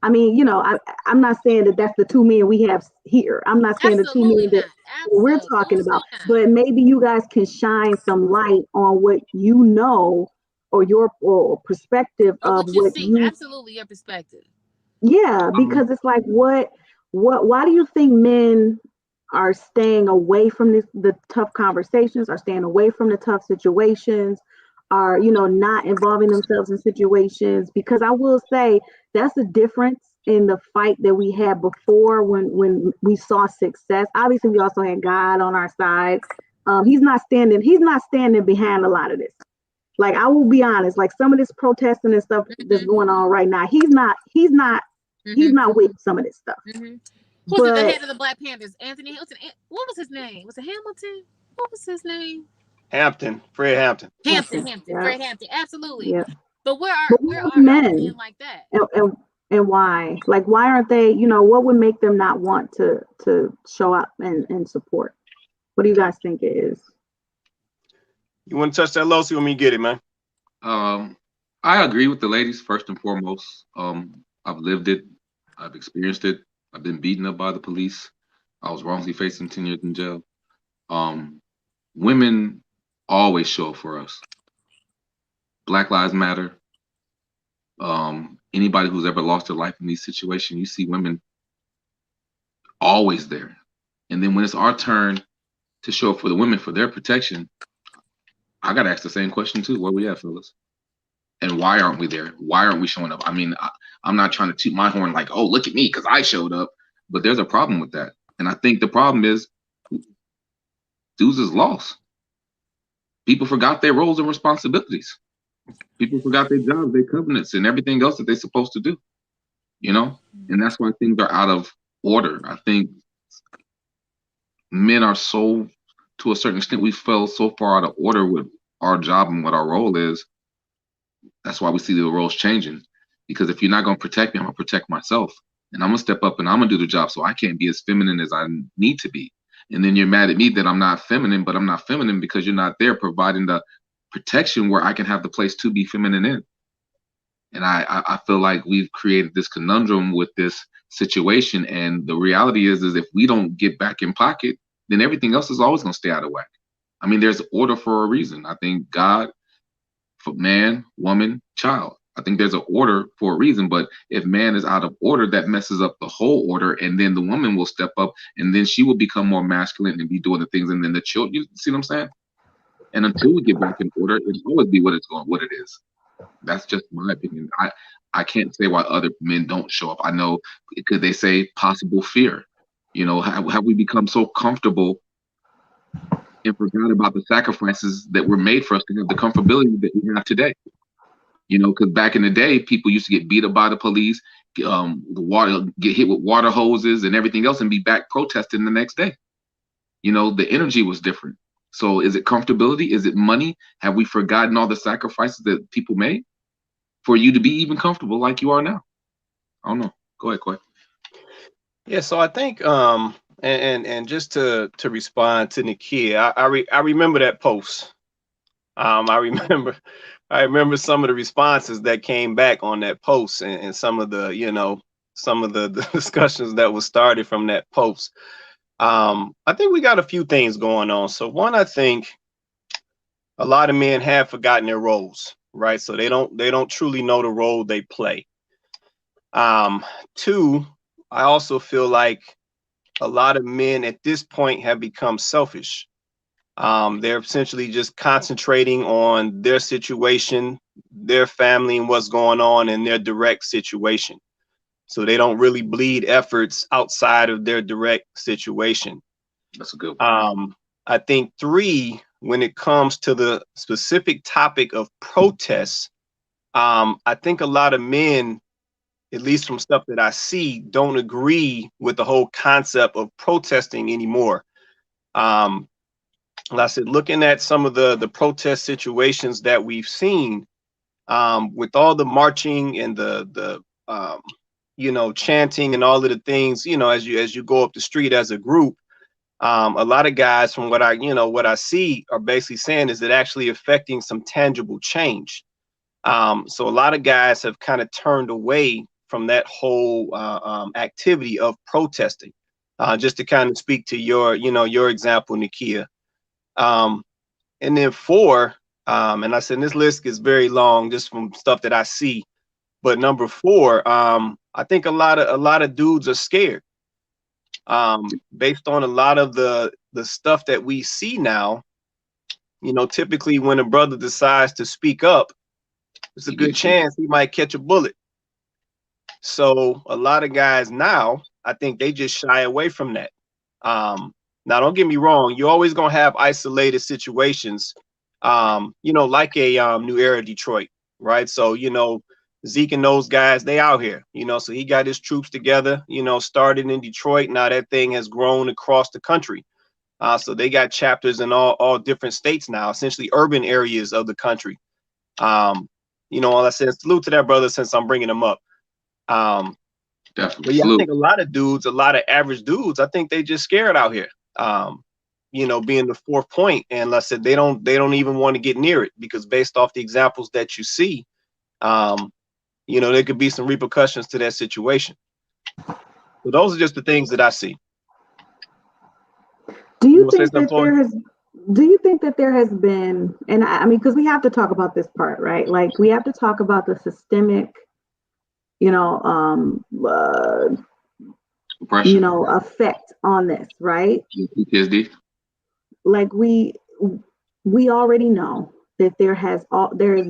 I mean, I'm not saying that that's the two men we have here. I'm not saying the two men that we're talking about, but maybe you guys can shine some light on what you know, or your perspective of what you see. Absolutely, your perspective. Yeah, because it's like, why do you think men are staying away from the tough conversations, are staying away from the tough situations, are, not involving themselves in situations? Because I will say that's the difference in the fight that we had before, when we saw success. Obviously, we also had God on our side. He's not standing behind a lot of this. Like, I will be honest, like, some of this protesting and stuff that's going on right now, he's not He's not with some of this stuff. Who's the head of the Black Panthers? Anthony Hilton. What was his name? Was it Hamilton? What was his name? Hampton. Fred Hampton. Hampton. Yeah. Fred Hampton. Absolutely. Yeah. But where are men like that? And why? Like, why aren't they? You know, what would make them not want to show up and support? What do you guys think it is? You want to touch that, Los? You want me to get it, man? I agree with the ladies first and foremost. I've lived it. I've experienced it. I've been beaten up by the police. I was wrongfully facing 10 years in jail. Women always show up for us. Black Lives Matter. Anybody who's ever lost their life in these situations, you see women always there. And then when it's our turn to show up for the women for their protection, I got to ask the same question too. Where we at, fellas? And why aren't we there? Why aren't we showing up? I mean, I'm not trying to toot my horn like, oh, look at me because I showed up. But there's a problem with that. And I think the problem is dudes is lost. People forgot their roles and responsibilities. People forgot their jobs, their covenants, and everything else that they're supposed to do. You know? And that's why things are out of order. I think men are so, to a certain extent, we fell so far out of order with our job and what our role is. That's why we see the roles changing. Because if you're not going to protect me, I'm going to protect myself. And I'm going to step up and I'm going to do the job so I can't be as feminine as I need to be. And then you're mad at me that I'm not feminine, but I'm not feminine because you're not there providing the protection where I can have the place to be feminine in. And I feel like we've created this conundrum with this situation. And the reality is if we don't get back in pocket, then everything else is always going to stay out of whack. I mean, there's order for a reason. I think God, for man, woman, child. I think there's an order for a reason, but if man is out of order, that messes up the whole order, and then the woman will step up, and then she will become more masculine and be doing the things, and then the children. You see what I'm saying? And until we get back in order, it'll always be what it is. That's just my opinion. I can't say why other men don't show up. I know because they say possible fear. You know, have we become so comfortable and forgot about the sacrifices that were made for us to have the comfortability that we have today? You know, because back in the day, people used to get beat up by the police, get hit with water hoses and everything else, and be back protesting the next day. You know, the energy was different. So, is it comfortability? Is it money? Have we forgotten all the sacrifices that people made for you to be even comfortable like you are now? I don't know. Go ahead, Quay. Yeah. So I think, and just to respond to Nakia, I remember that post. I remember some of the responses that came back on that post and some of the, the discussions that was started from that post. I think we got a few things going on. So one, I think a lot of men have forgotten their roles, right? So they don't truly know the role they play. Two, I also feel like a lot of men at this point have become selfish. They're essentially just concentrating on their situation, their family, and what's going on in their direct situation. So they don't really bleed efforts outside of their direct situation. That's a good one. I think three, when it comes to the specific topic of protests, I think a lot of men, at least from stuff that I see, don't agree with the whole concept of protesting anymore. Like I said, looking at some of the protest situations that we've seen, with all the marching and the chanting and all of the things, as you go up the street as a group, a lot of guys, from what I see, are basically saying is it actually affecting some tangible change. So a lot of guys have kind of turned away from that whole activity of protesting. Just to kind of speak to your example, Nakia. And then four, and I said this list is very long just from stuff that I see, but number four, I think a lot of dudes are scared, based on a lot of the stuff that we see now. Typically when a brother decides to speak up, there's a good chance he might catch a bullet. So a lot of guys now, I think they just shy away from that. Now, don't get me wrong. You're always going to have isolated situations, like a New Era Detroit, right? So, Zeke and those guys, they out here, so he got his troops together, started in Detroit. Now that thing has grown across the country. So they got chapters in all different states now, essentially urban areas of the country. All I said, salute to that brother since I'm bringing him up. Definitely. But yeah, I think a lot of average dudes, I think they just scared out here. Being the 4th point, and like I said, they don't even want to get near it, because based off the examples that you see, there could be some repercussions to that situation. So those are just the things that I see. Do you think that there has been, and I mean, because we have to talk about this part, right? Like, we have to talk about the systemic, effect on this, right? PTSD. Like, we already know that there has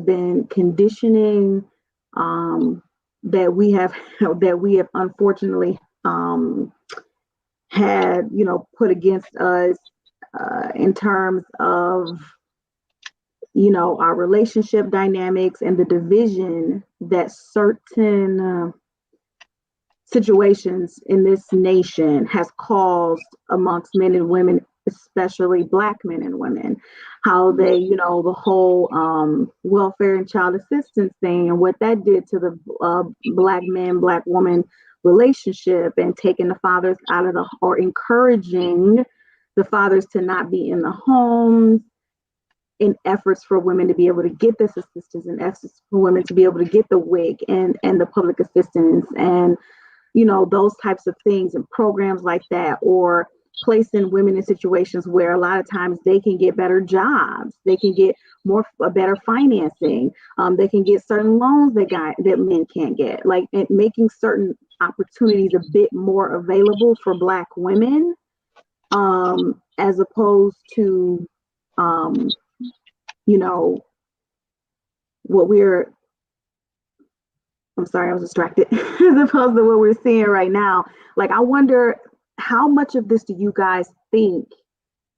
been conditioning that we have unfortunately had put against us in terms of our relationship dynamics and the division that certain situations in this nation has caused amongst men and women, especially Black men and women. How they, the whole welfare and child assistance thing, and what that did to the Black man, Black woman relationship, and taking the fathers out of or encouraging the fathers to not be in the homes, in efforts for women to be able to get this assistance, and efforts for women to be able to get the WIC and the public assistance, and those types of things, and programs like that, or placing women in situations where a lot of times they can get better jobs, they can get better financing, they can get certain loans that men can't get, like, and making certain opportunities a bit more available for Black women, as opposed to what I'm sorry, I was distracted. As opposed to what we're seeing right now. Like, I wonder, how much of this do you guys think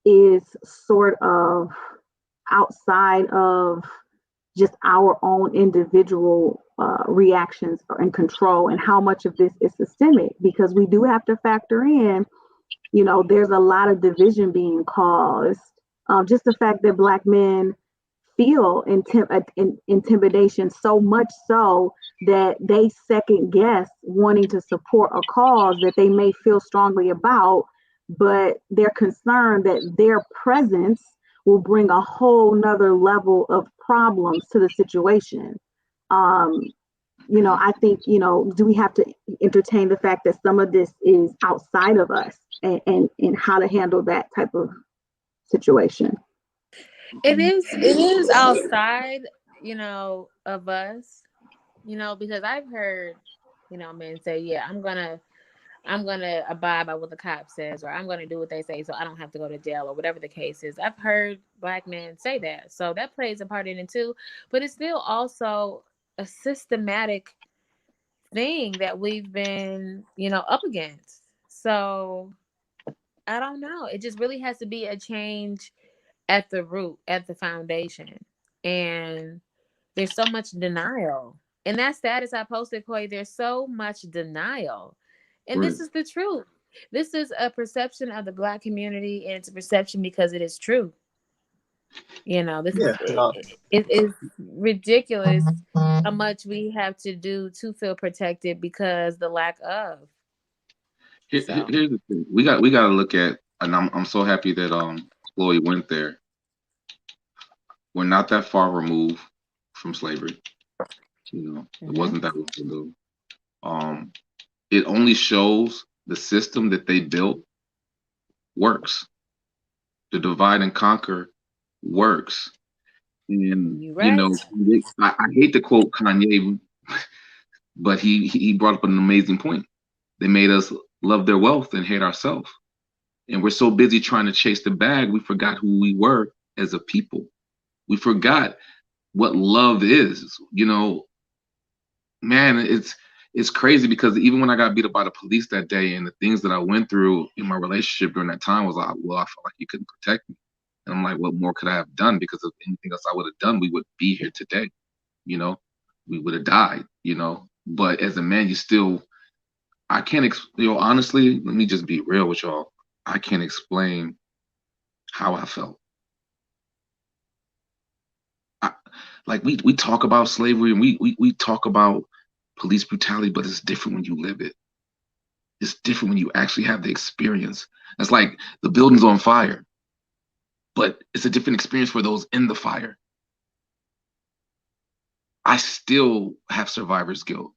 is sort of outside of just our own individual reactions and control, and how much of this is systemic? Because we do have to factor in, there's a lot of division being caused. Just the fact that Black men feel intimidation, so much so that they second guess wanting to support a cause that they may feel strongly about, but they're concerned that their presence will bring a whole nother level of problems to the situation. I think, do we have to entertain the fact that some of this is outside of us, and how to handle that type of situation? It is outside, of us, because I've heard, men say, yeah, I'm gonna abide by what the cop says, or I'm gonna do what they say so I don't have to go to jail, or whatever the case is. I've heard Black men say that. So that plays a part in it too. But it's still also a systematic thing that we've been, up against. So I don't know. It just really has to be a change at the root, at the foundation. And there's so much denial. In that status I posted, Koi, there's so much denial. And this is the truth. This is a perception of the Black community, and it's a perception because it is true. It is ridiculous how much we have to do to feel protected because the lack of. Here's the thing. We got to look at, and I'm so happy that Chloe went there. We're not that far removed from slavery. It wasn't that long ago. It only shows the system that they built works. The divide and conquer works. And right. I hate to quote Kanye, but he brought up an amazing point. They made us love their wealth and hate ourselves. And we're so busy trying to chase the bag, we forgot who we were as a people. We forgot what love is. Man, it's crazy, because even when I got beat up by the police that day, and the things that I went through in my relationship during that time was like, well, I felt like you couldn't protect me. And I'm like, what more could I have done? Because of anything else I would have done, we would be here today. we would have died, you know. But as a man, you still, I can't, you know, honestly, let me just be real with y'all. I can't explain how I felt. I, like we talk about slavery and we talk about police brutality, but it's different when you live it. It's different when you actually have the experience. It's like the building's on fire, but it's a different experience for those in the fire. I still have survivor's guilt.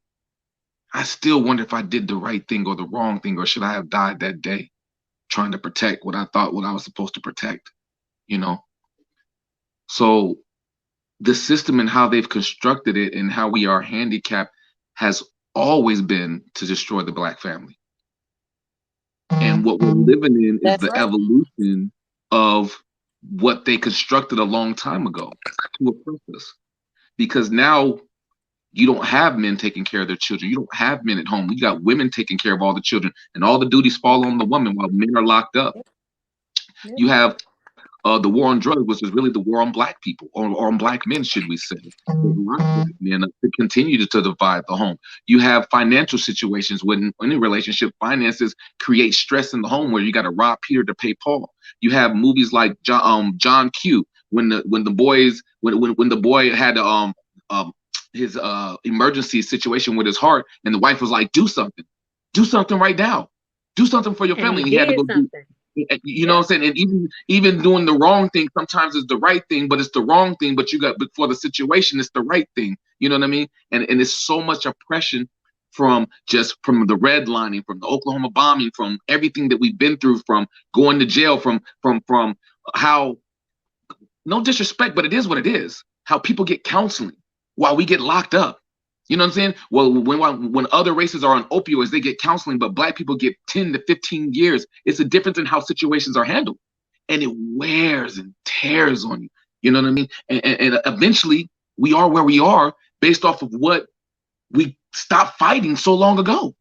I still wonder if I did the right thing or the wrong thing, or should I have died that day trying to protect what I thought what I was supposed to protect, you know? So the system and how they've constructed it and how we are handicapped has always been to destroy the Black family. And what we're living in is That's the right. evolution of what they constructed a long time ago to a purpose. Because now you don't have men taking care of their children. You don't have men at home. You got women taking care of all the children, and all the duties fall on the woman while men are locked up. Yep. You have the war on drugs, which is really the war on Black people, or on Black men, should we say. There's a lot of Black men to continue to divide the home. You have financial situations when in a relationship, finances create stress in the home where you got to rob Peter to pay Paul. You have movies like John Q. When the boy had his emergency situation with his heart, and the wife was like, do something right now, do something for your family, and he had to go do. You know what I'm saying? And even doing the wrong thing sometimes is the right thing, but it's the wrong thing. But for the situation, it's the right thing. You know what I mean? And it's so much oppression from the redlining, from the Oklahoma bombing, from everything that we've been through, from going to jail, from how, no disrespect, but it is what it is. How people get counseling while we get locked up. You know what I'm saying? Well, when other races are on opioids, they get counseling, but Black people get 10 to 15 years. It's a difference in how situations are handled. And it wears and tears on you. You know what I mean? And eventually, we are where we are based off of what we stopped fighting so long ago.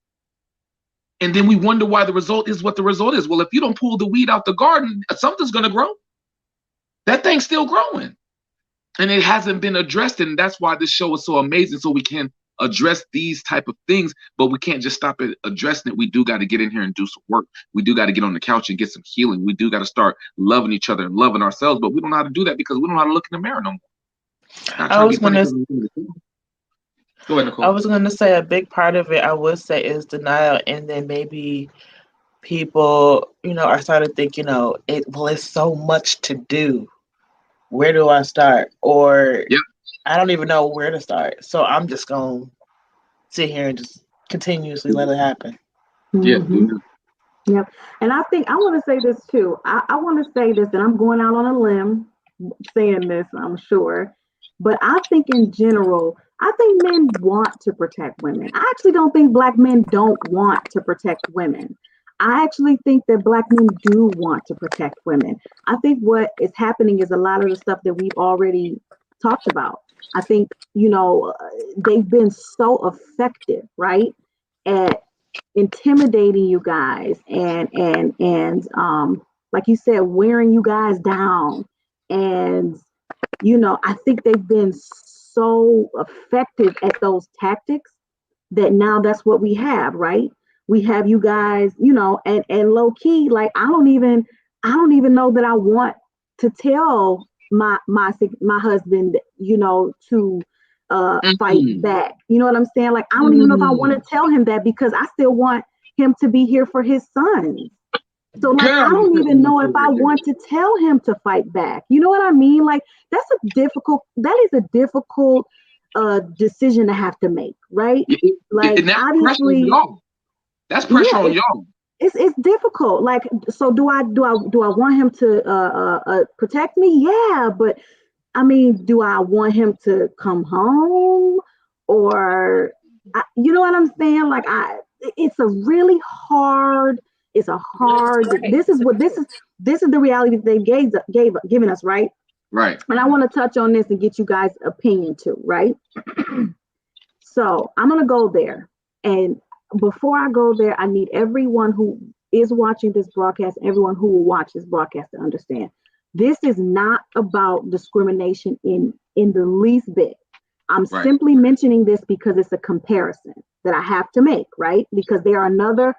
And then we wonder why the result is what the result is. Well, if you don't pull the weed out the garden, something's going to grow. That thing's still growing. And it hasn't been addressed, and that's why this show is so amazing, so we can address these type of things, but we can't just stop at addressing it. We do got to get in here and do some work. We do got to get on the couch and get some healing. We do got to start loving each other and loving ourselves, but we don't know how to do that because we don't know how to look in the mirror no more. I was gonna Go ahead, Nicole. I was gonna say a big part of it I would say is denial, and then maybe people, are starting to think, it's so much to do. Where do I start? Or Yep. I don't even know where to start. So I'm just going to sit here and just continuously let it happen. Yeah. Mm-hmm. Yep. And I think I want to say this too. I want to say this, and I'm going out on a limb saying this, I'm sure. But I think in general, I think men want to protect women. I actually don't think Black men don't want to protect women. I actually think that Black men do want to protect women. I think what is happening is a lot of the stuff that we've already talked about. I think, they've been so effective, right, at intimidating you guys and like you said, wearing you guys down. And, I think they've been so effective at those tactics that now that's what we have, right? We have you guys, and low key, like I don't even know that I want to tell my husband, to fight back. You know what I'm saying? Like I don't even know if I want to tell him that because I still want him to be here for his sons. So like I don't even know if I want to tell him to fight back. You know what I mean? Like that is a difficult decision to have to make, right? Like and that's obviously y'all. That's pressure on y'all. It's difficult. Like, so do I want him to protect me? Yeah, but I mean, do I want him to come home, or you know what I'm saying? Like, it's a really hard. It's a hard. This is the reality that they've given us, right? Right. And I want to touch on this and get you guys' opinion too, right? So I'm gonna go there, and before I go there, I need everyone who is watching this broadcast, everyone who will watch this broadcast to understand this is not about discrimination in the least bit. I'm Right. simply mentioning this because it's a comparison that I have to make, right? Because they are another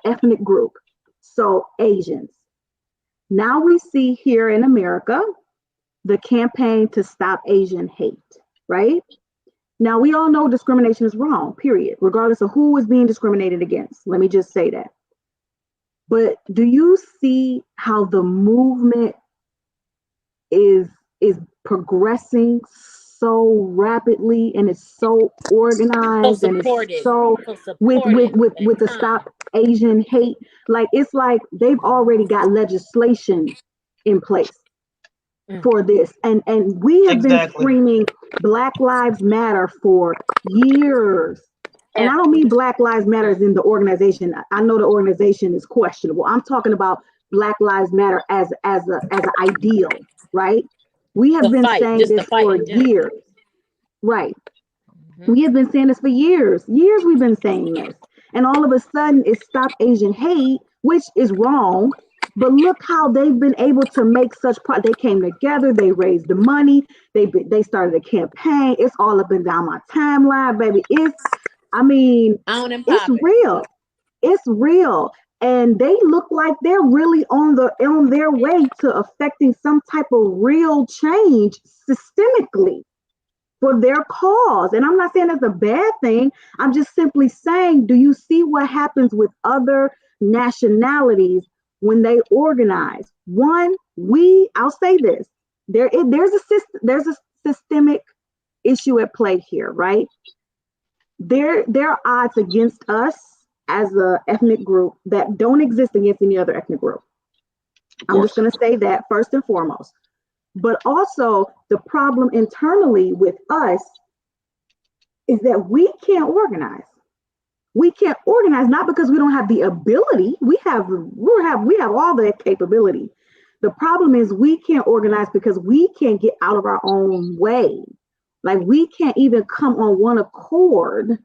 ethnic group. So Asians. Now we see here in America the campaign to stop Asian hate, right? Now we all know discrimination is wrong, period, regardless of who is being discriminated against. Let me just say that. But do you see how the movement is progressing so rapidly, and it's so organized, So and it's supported. so So with supported and the kind. stop Asian hate, like it's like they've already got legislation in place for this, and we have been Exactly. screaming Black Lives Matter for years. And I don't mean Black Lives Matter as in the organization. I know the organization is questionable. I'm talking about Black Lives Matter as an ideal, right? We have The been fight, saying just the this fight for in general. years, right? We have been saying this for years. Years we've been saying this. And all of a sudden it's Stop Asian Hate, which is wrong. But look how they've been able to make such they came together, they raised the money, they started a campaign. It's all up and down my timeline, baby. I mean, On and it's popping. real. It's real. And they look like they're really on their way to affecting some type of real change systemically for their cause. And I'm not saying that's a bad thing. I'm just simply saying, do you see what happens with other nationalities when they organize? One, I'll say this, there's a systemic issue at play here, right? There are odds against us as a ethnic group that don't exist against any other ethnic group. I'm just going to say that first and foremost. But also the problem internally with us is that we can't organize. We can't organize not because we don't have the ability. We have all the capability. The problem is we can't organize because we can't get out of our own way. Like we can't even come on one accord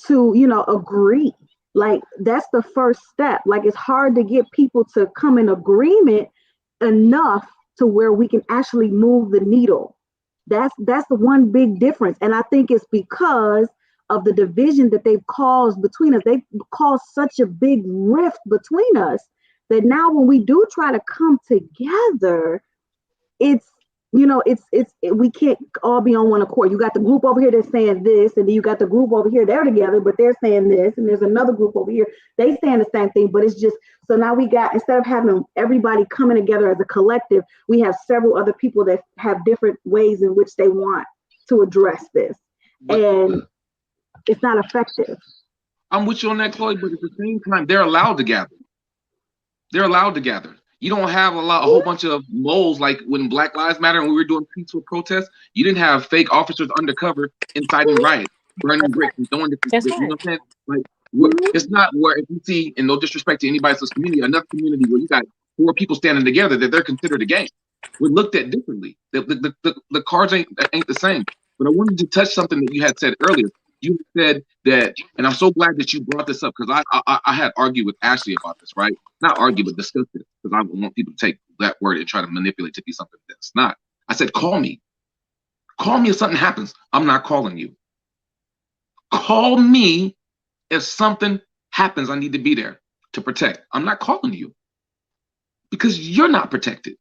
to, agree. Like that's the first step. Like it's hard to get people to come in agreement enough to where we can actually move the needle. That's the one big difference. And I think it's because of the division that they've caused between us. They've caused such a big rift between us that now when we do try to come together, we can't all be on one accord. You got the group over here that's saying this, and then you got the group over here, they're together, but they're saying this, and there's another group over here, they saying the same thing, but it's just, so now we got, instead of having everybody coming together as a collective, we have several other people that have different ways in which they want to address this. And it's not effective. I'm with you on that, Chloe, but at the same time, they're allowed to gather. They're allowed to gather. You don't have a whole bunch of moles like when Black Lives Matter and we were doing peaceful protests. You didn't have fake officers undercover inciting riots, burning bricks and throwing different That's bricks. You know right. what I'm saying? Like it's not where if you see, and no disrespect to anybody else's community, another community where you got 4 people standing together that they're considered a gang. We're looked at differently. The cards ain't the same. But I wanted to touch something that you had said earlier. You said that, and I'm so glad that you brought this up because I had argued with Ashley about this, right? Not argue, but discuss it because I want people to take that word and try to manipulate to be something that's not. I said, call me. Call me if something happens. I'm not calling you. Call me if something happens. I need to be there to protect. I'm not calling you because you're not protected.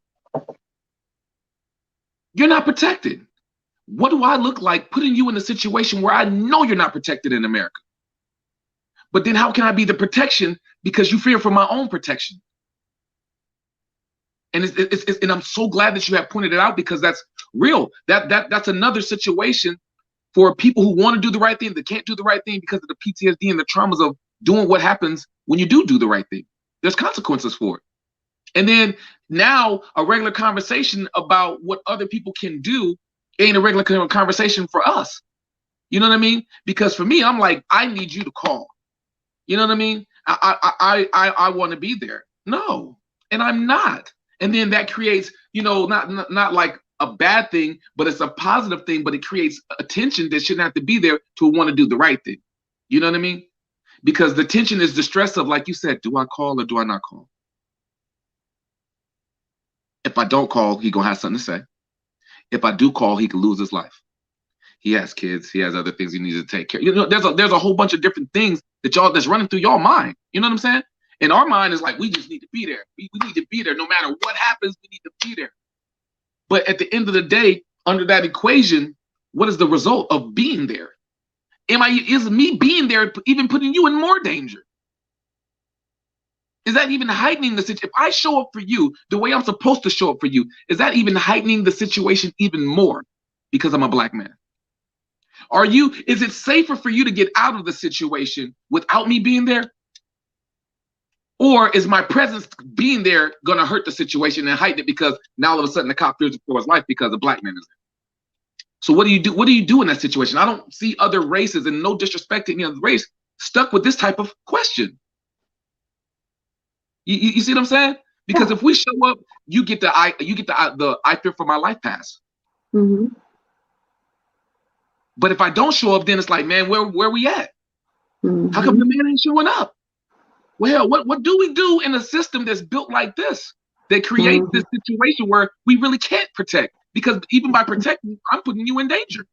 You're not protected. What do I look like putting you in a situation where I know you're not protected in America? But then how can I be the protection because you fear for my own protection? And and I'm so glad that you have pointed it out because that's real. That's another situation for people who want to do the right thing that can't do the right thing because of the PTSD and the traumas of doing what happens when you do the right thing. There's consequences for it. And then now a regular conversation about what other people can do ain't a regular conversation for us. You know what I mean? Because for me, I'm like, I need you to call. You know what I mean? I want to be there. No, and I'm not. And then that creates, not like a bad thing, but it's a positive thing. But it creates a tension that shouldn't have to be there to want to do the right thing. You know what I mean? Because the tension is the stress of, like you said, do I call or do I not call? If I don't call, he gonna have something to say. If I do call, he could lose his life. He has kids. He has other things he needs to take care of. You know, there's a whole bunch of different things that's running through y'all mind. You know what I'm saying? And our mind is like, we just need to be there. We need to be there. No matter what happens, we need to be there. But at the end of the day, under that equation, what is the result of being there? Is me being there even putting you in more danger? Is that even heightening the situation? If I show up for you the way I'm supposed to show up for you, is that even heightening the situation even more because I'm a black man? Is it safer for you to get out of the situation without me being there? Or is my presence being there going to hurt the situation and heighten it because now all of a sudden the cop fears for his life because a black man is there? So what do you do? What do you do in that situation? I don't see other races, and no disrespect to any other race, stuck with this type of question. You see what I'm saying? Because if we show up, you get the I fear for my life pass. Mm-hmm. But if I don't show up, then it's like, man, where we at? Mm-hmm. How come the man ain't showing up? Well, what do we do in a system that's built like this that creates this situation where we really can't protect? Because even by protecting, I'm putting you in danger.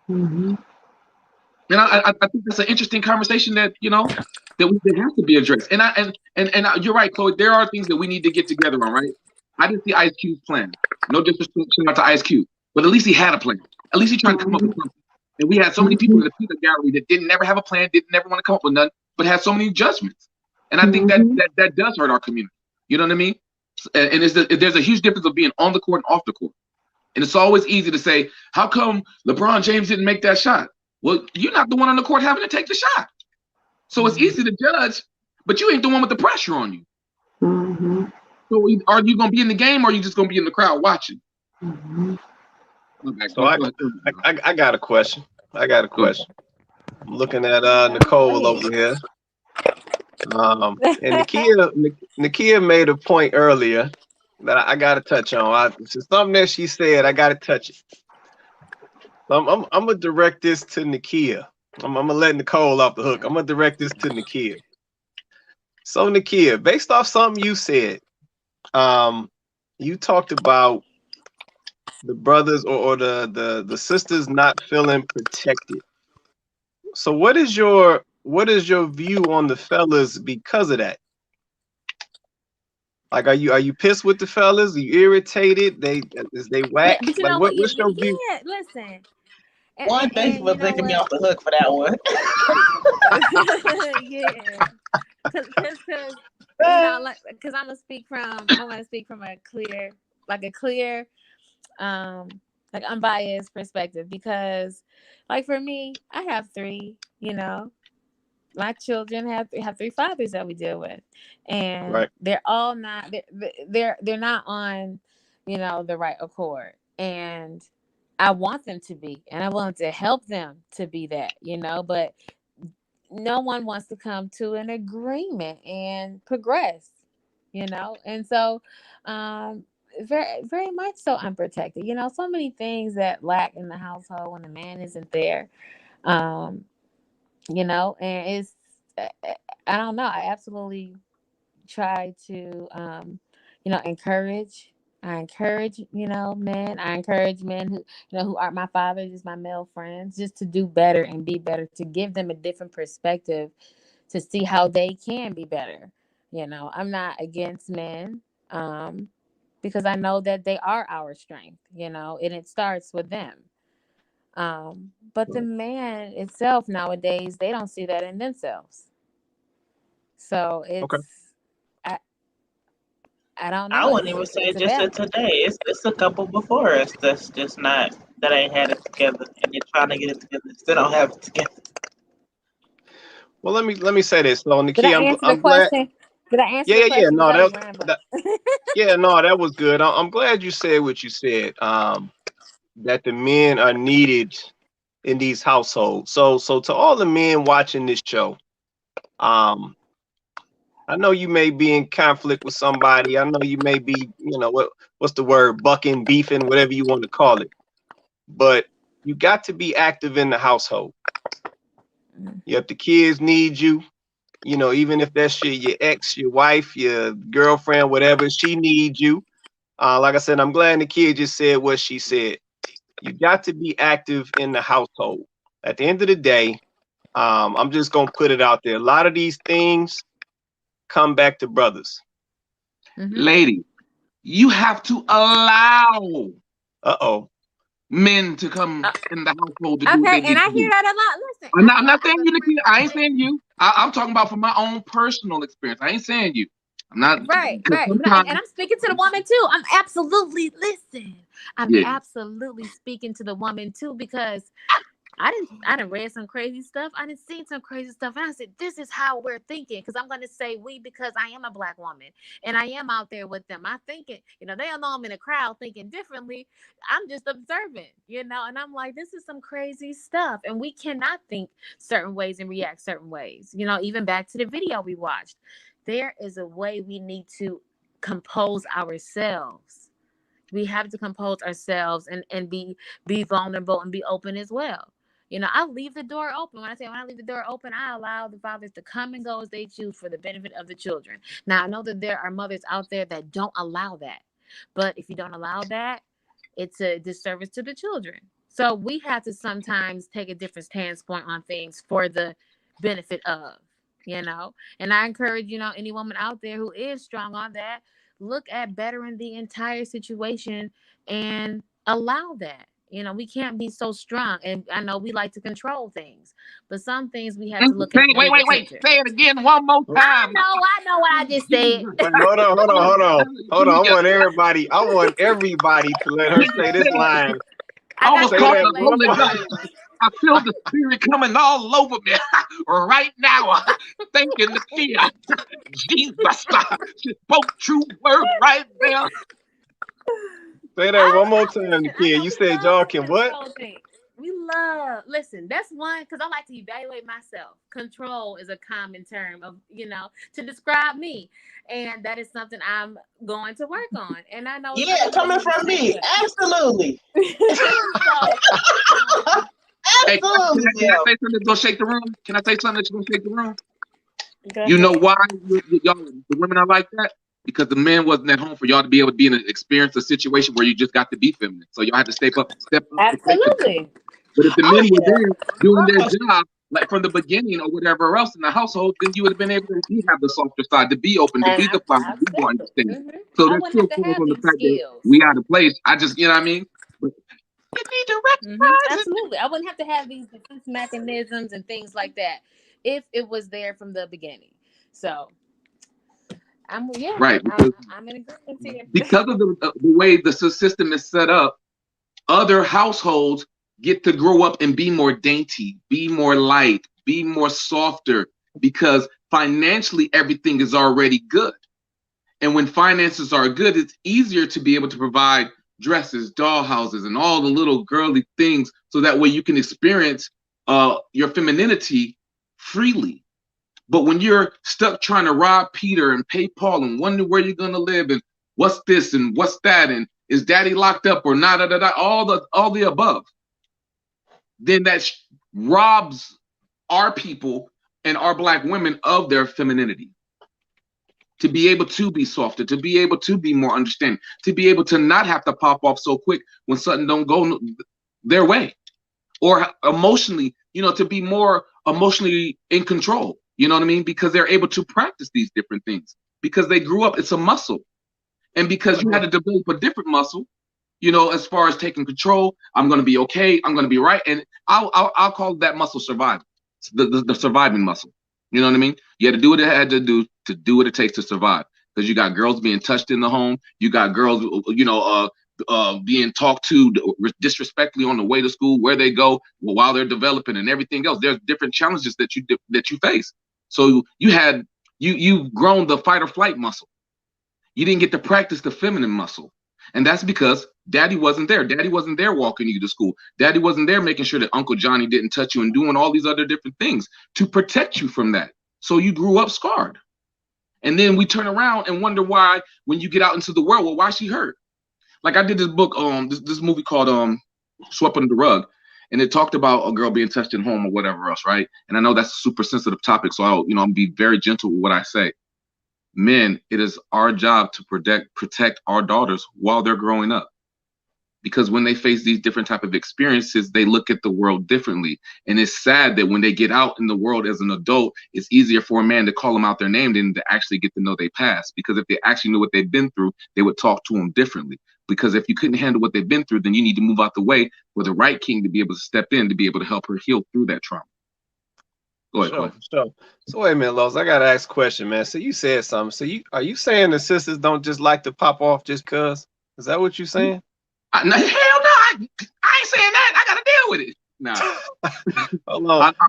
Mm-hmm. And I think that's an interesting conversation that that has to be addressed. And you're right, Chloe. There are things that we need to get together on, right? I didn't see Ice Cube's plan. No disrespect to Ice Cube, but at least he had a plan. At least he tried to come up with something. And we had so many people in the peanut gallery that didn't never have a plan, didn't never want to come up with none, but had so many judgments. And I think that does hurt our community. You know what I mean? And there's a huge difference of being on the court and off the court. And it's always easy to say, how come LeBron James didn't make that shot? Well, you're not the one on the court having to take the shot. So it's easy to judge, but you ain't the one with the pressure on you. Mm-hmm. So are you going to be in the game, or are you just going to be in the crowd watching? Mm-hmm. So I got a question. I'm looking at Nicole over here. And Nakia made a point earlier that I got to touch on. It's something that she said. I got to touch it. So I'm gonna direct this to Nakia. I'm gonna let Nicole off the hook. I'm gonna direct this to Nakia. So Nakia, based off something you said, you talked about the brothers or the sisters not feeling protected. So what is your view on the fellas because of that? Like, are you pissed with the fellas? Are you irritated? They whack? But you Like, know what? what's your view? Yeah, listen. One, thank you for taking me off the hook for that one. Yeah, because because I'm gonna speak from a clear, like unbiased perspective. Because, like for me, I have three. My children have three fathers that we deal with, and they're all not they're not on the right accord, and I want them to be, and I want to help them to be that, but no one wants to come to an agreement and progress, and so very, very much so unprotected. So many things that lack in the household when the man isn't there. And it's I don't know. I absolutely try to encourage. I encourage men. I encourage men who aren't my fathers, just my male friends, just to do better and be better, to give them a different perspective, to see how they can be better. I'm not against men, because I know that they are our strength, and it starts with them. But the man itself nowadays, they don't see that in themselves. So I don't know. I wouldn't even say just today. It's a couple before us that's just not, that ain't had it together, and they're trying to get it together. Still don't have it together. Well, let me say this. So, Nakia, Did I answer the question? Did I answer the question? No, that was good. I'm glad you said what you said. That the men are needed in these households. So to all the men watching this show, I know you may be in conflict with somebody. I know you may be, what's the word, bucking, beefing, whatever you want to call it. But you got to be active in the household. If the kids need you, even if that's your ex, your wife, your girlfriend, whatever, she needs you. Like I said, I'm glad the kid just said what she said. You got to be active in the household. At the end of the day, I'm just gonna put it out there. A lot of these things come back to brothers. Lady, you have to allow men to come in the household to do what they Okay, and need I to hear do. that a lot. Listen, I'm not saying you, Nikita. I ain't saying you. I'm talking about from my own personal experience. I ain't saying you. I'm not. right. Sometimes, And I'm speaking to the woman too. I'm absolutely yeah. absolutely speaking to the woman too, because I didn't read some crazy stuff. I didn't see some crazy stuff. And I said, this is how we're thinking. Because I'm going to say we, because I am a Black woman and I am out there with them. I'm thinking, they don't know I'm in a crowd thinking differently. I'm just observant, and I'm like, this is some crazy stuff. And we cannot think certain ways and react certain ways. Even back to the video we watched, there is a way we need to compose ourselves. We have to compose ourselves and be vulnerable and be open as well. I leave the door open. When I leave the door open, I allow the fathers to come and go as they choose for the benefit of the children. Now, I know that there are mothers out there that don't allow that. But if you don't allow that, it's a disservice to the children. So we have to sometimes take a different standpoint on things for the benefit of, And I encourage, any woman out there who is strong on that, look at bettering the entire situation and allow that. We can't be so strong. And I know we like to control things, but some things we have to look at the bigger picture. Say it again one more time. I know what I just said. Wait, hold on. I want everybody to let her say this line. I almost caught the Holy Ghost. I feel the Spirit coming all over me right now. Thanking the King. Jesus spoke true word right there. Say that one more time, Nikita. You said y'all can what? We listen, that's one, because I like to evaluate myself. Control is a common term of, to describe me. And that is something I'm going to work on. And I know. Yeah, coming from me. Absolutely. Hey, can I say something that's gonna shake the room? Can I say something that's gonna shake the room? You know why y'all, the women are like that? Because the men wasn't at home for y'all to be able to be in an experience, a situation where you just got to be feminine. So y'all had to step up. Absolutely. But if the men were there doing their job, like from the beginning or whatever else in the household, then you would have been able to have the softer side, to be open, to be the father, to be more understanding. So there's still calls on the fact that we out of place. I just, you know what I mean? But you need to recognize it. Absolutely. I wouldn't have to have these defense mechanisms and things like that if it was there from the beginning. So I'm in agreement here. Because of the way the system is set up, other households get to grow up and be more dainty, be more light, be more softer, because financially everything is already good. And when finances are good, it's easier to be able to provide dresses, dollhouses, and all the little girly things, so that way you can experience your femininity freely. But when you're stuck trying to rob Peter and pay Paul and wonder where you're gonna live and what's this and what's that and is daddy locked up or not, all the above, then that robs our people and our Black women of their femininity. To be able to be softer, to be able to be more understanding, to be able to not have to pop off so quick when something don't go their way, or emotionally, to be more emotionally in control. You know what I mean? Because they're able to practice these different things because they grew up. It's a muscle, and because you had to develop a different muscle, as far as taking control. I'm going to be okay. I'm going to be right, and I'll call that muscle survival, the surviving muscle. You know what I mean? You had to do what it had to do what it takes to survive. Because you got girls being touched in the home, you got girls, being talked to disrespectfully on the way to school, where they go while they're developing, and everything else. There's different challenges that you face. So you've grown the fight or flight muscle. You didn't get to practice the feminine muscle, and that's because Daddy wasn't there. Daddy wasn't there walking you to school. Daddy wasn't there making sure that Uncle Johnny didn't touch you and doing all these other different things to protect you from that. So you grew up scarred. And then we turn around and wonder why, when you get out into the world, well, why she hurt? Like I did this book, this movie called Swept Under the Rug, and it talked about a girl being touched in home or whatever else, right? And I know that's a super sensitive topic, so I'll be very gentle with what I say. Men, it is our job to protect our daughters while they're growing up. because when they face these different type of experiences, they look at the world differently. And it's sad that when they get out in the world as an adult, it's easier for a man to call them out their name than to actually get to know their past. Because if they actually knew what they've been through, they would talk to them differently. Because if you couldn't handle what they've been through, then you need to move out the way for the right king to be able to step in, to be able to help her heal through that trauma. Go ahead. Sure. So wait a minute, Los. I gotta ask a question, man. So you said something. So are you saying the sisters don't just like to pop off just cause? Is that what you're saying? No, hell no, I ain't saying that. I gotta deal with it. No.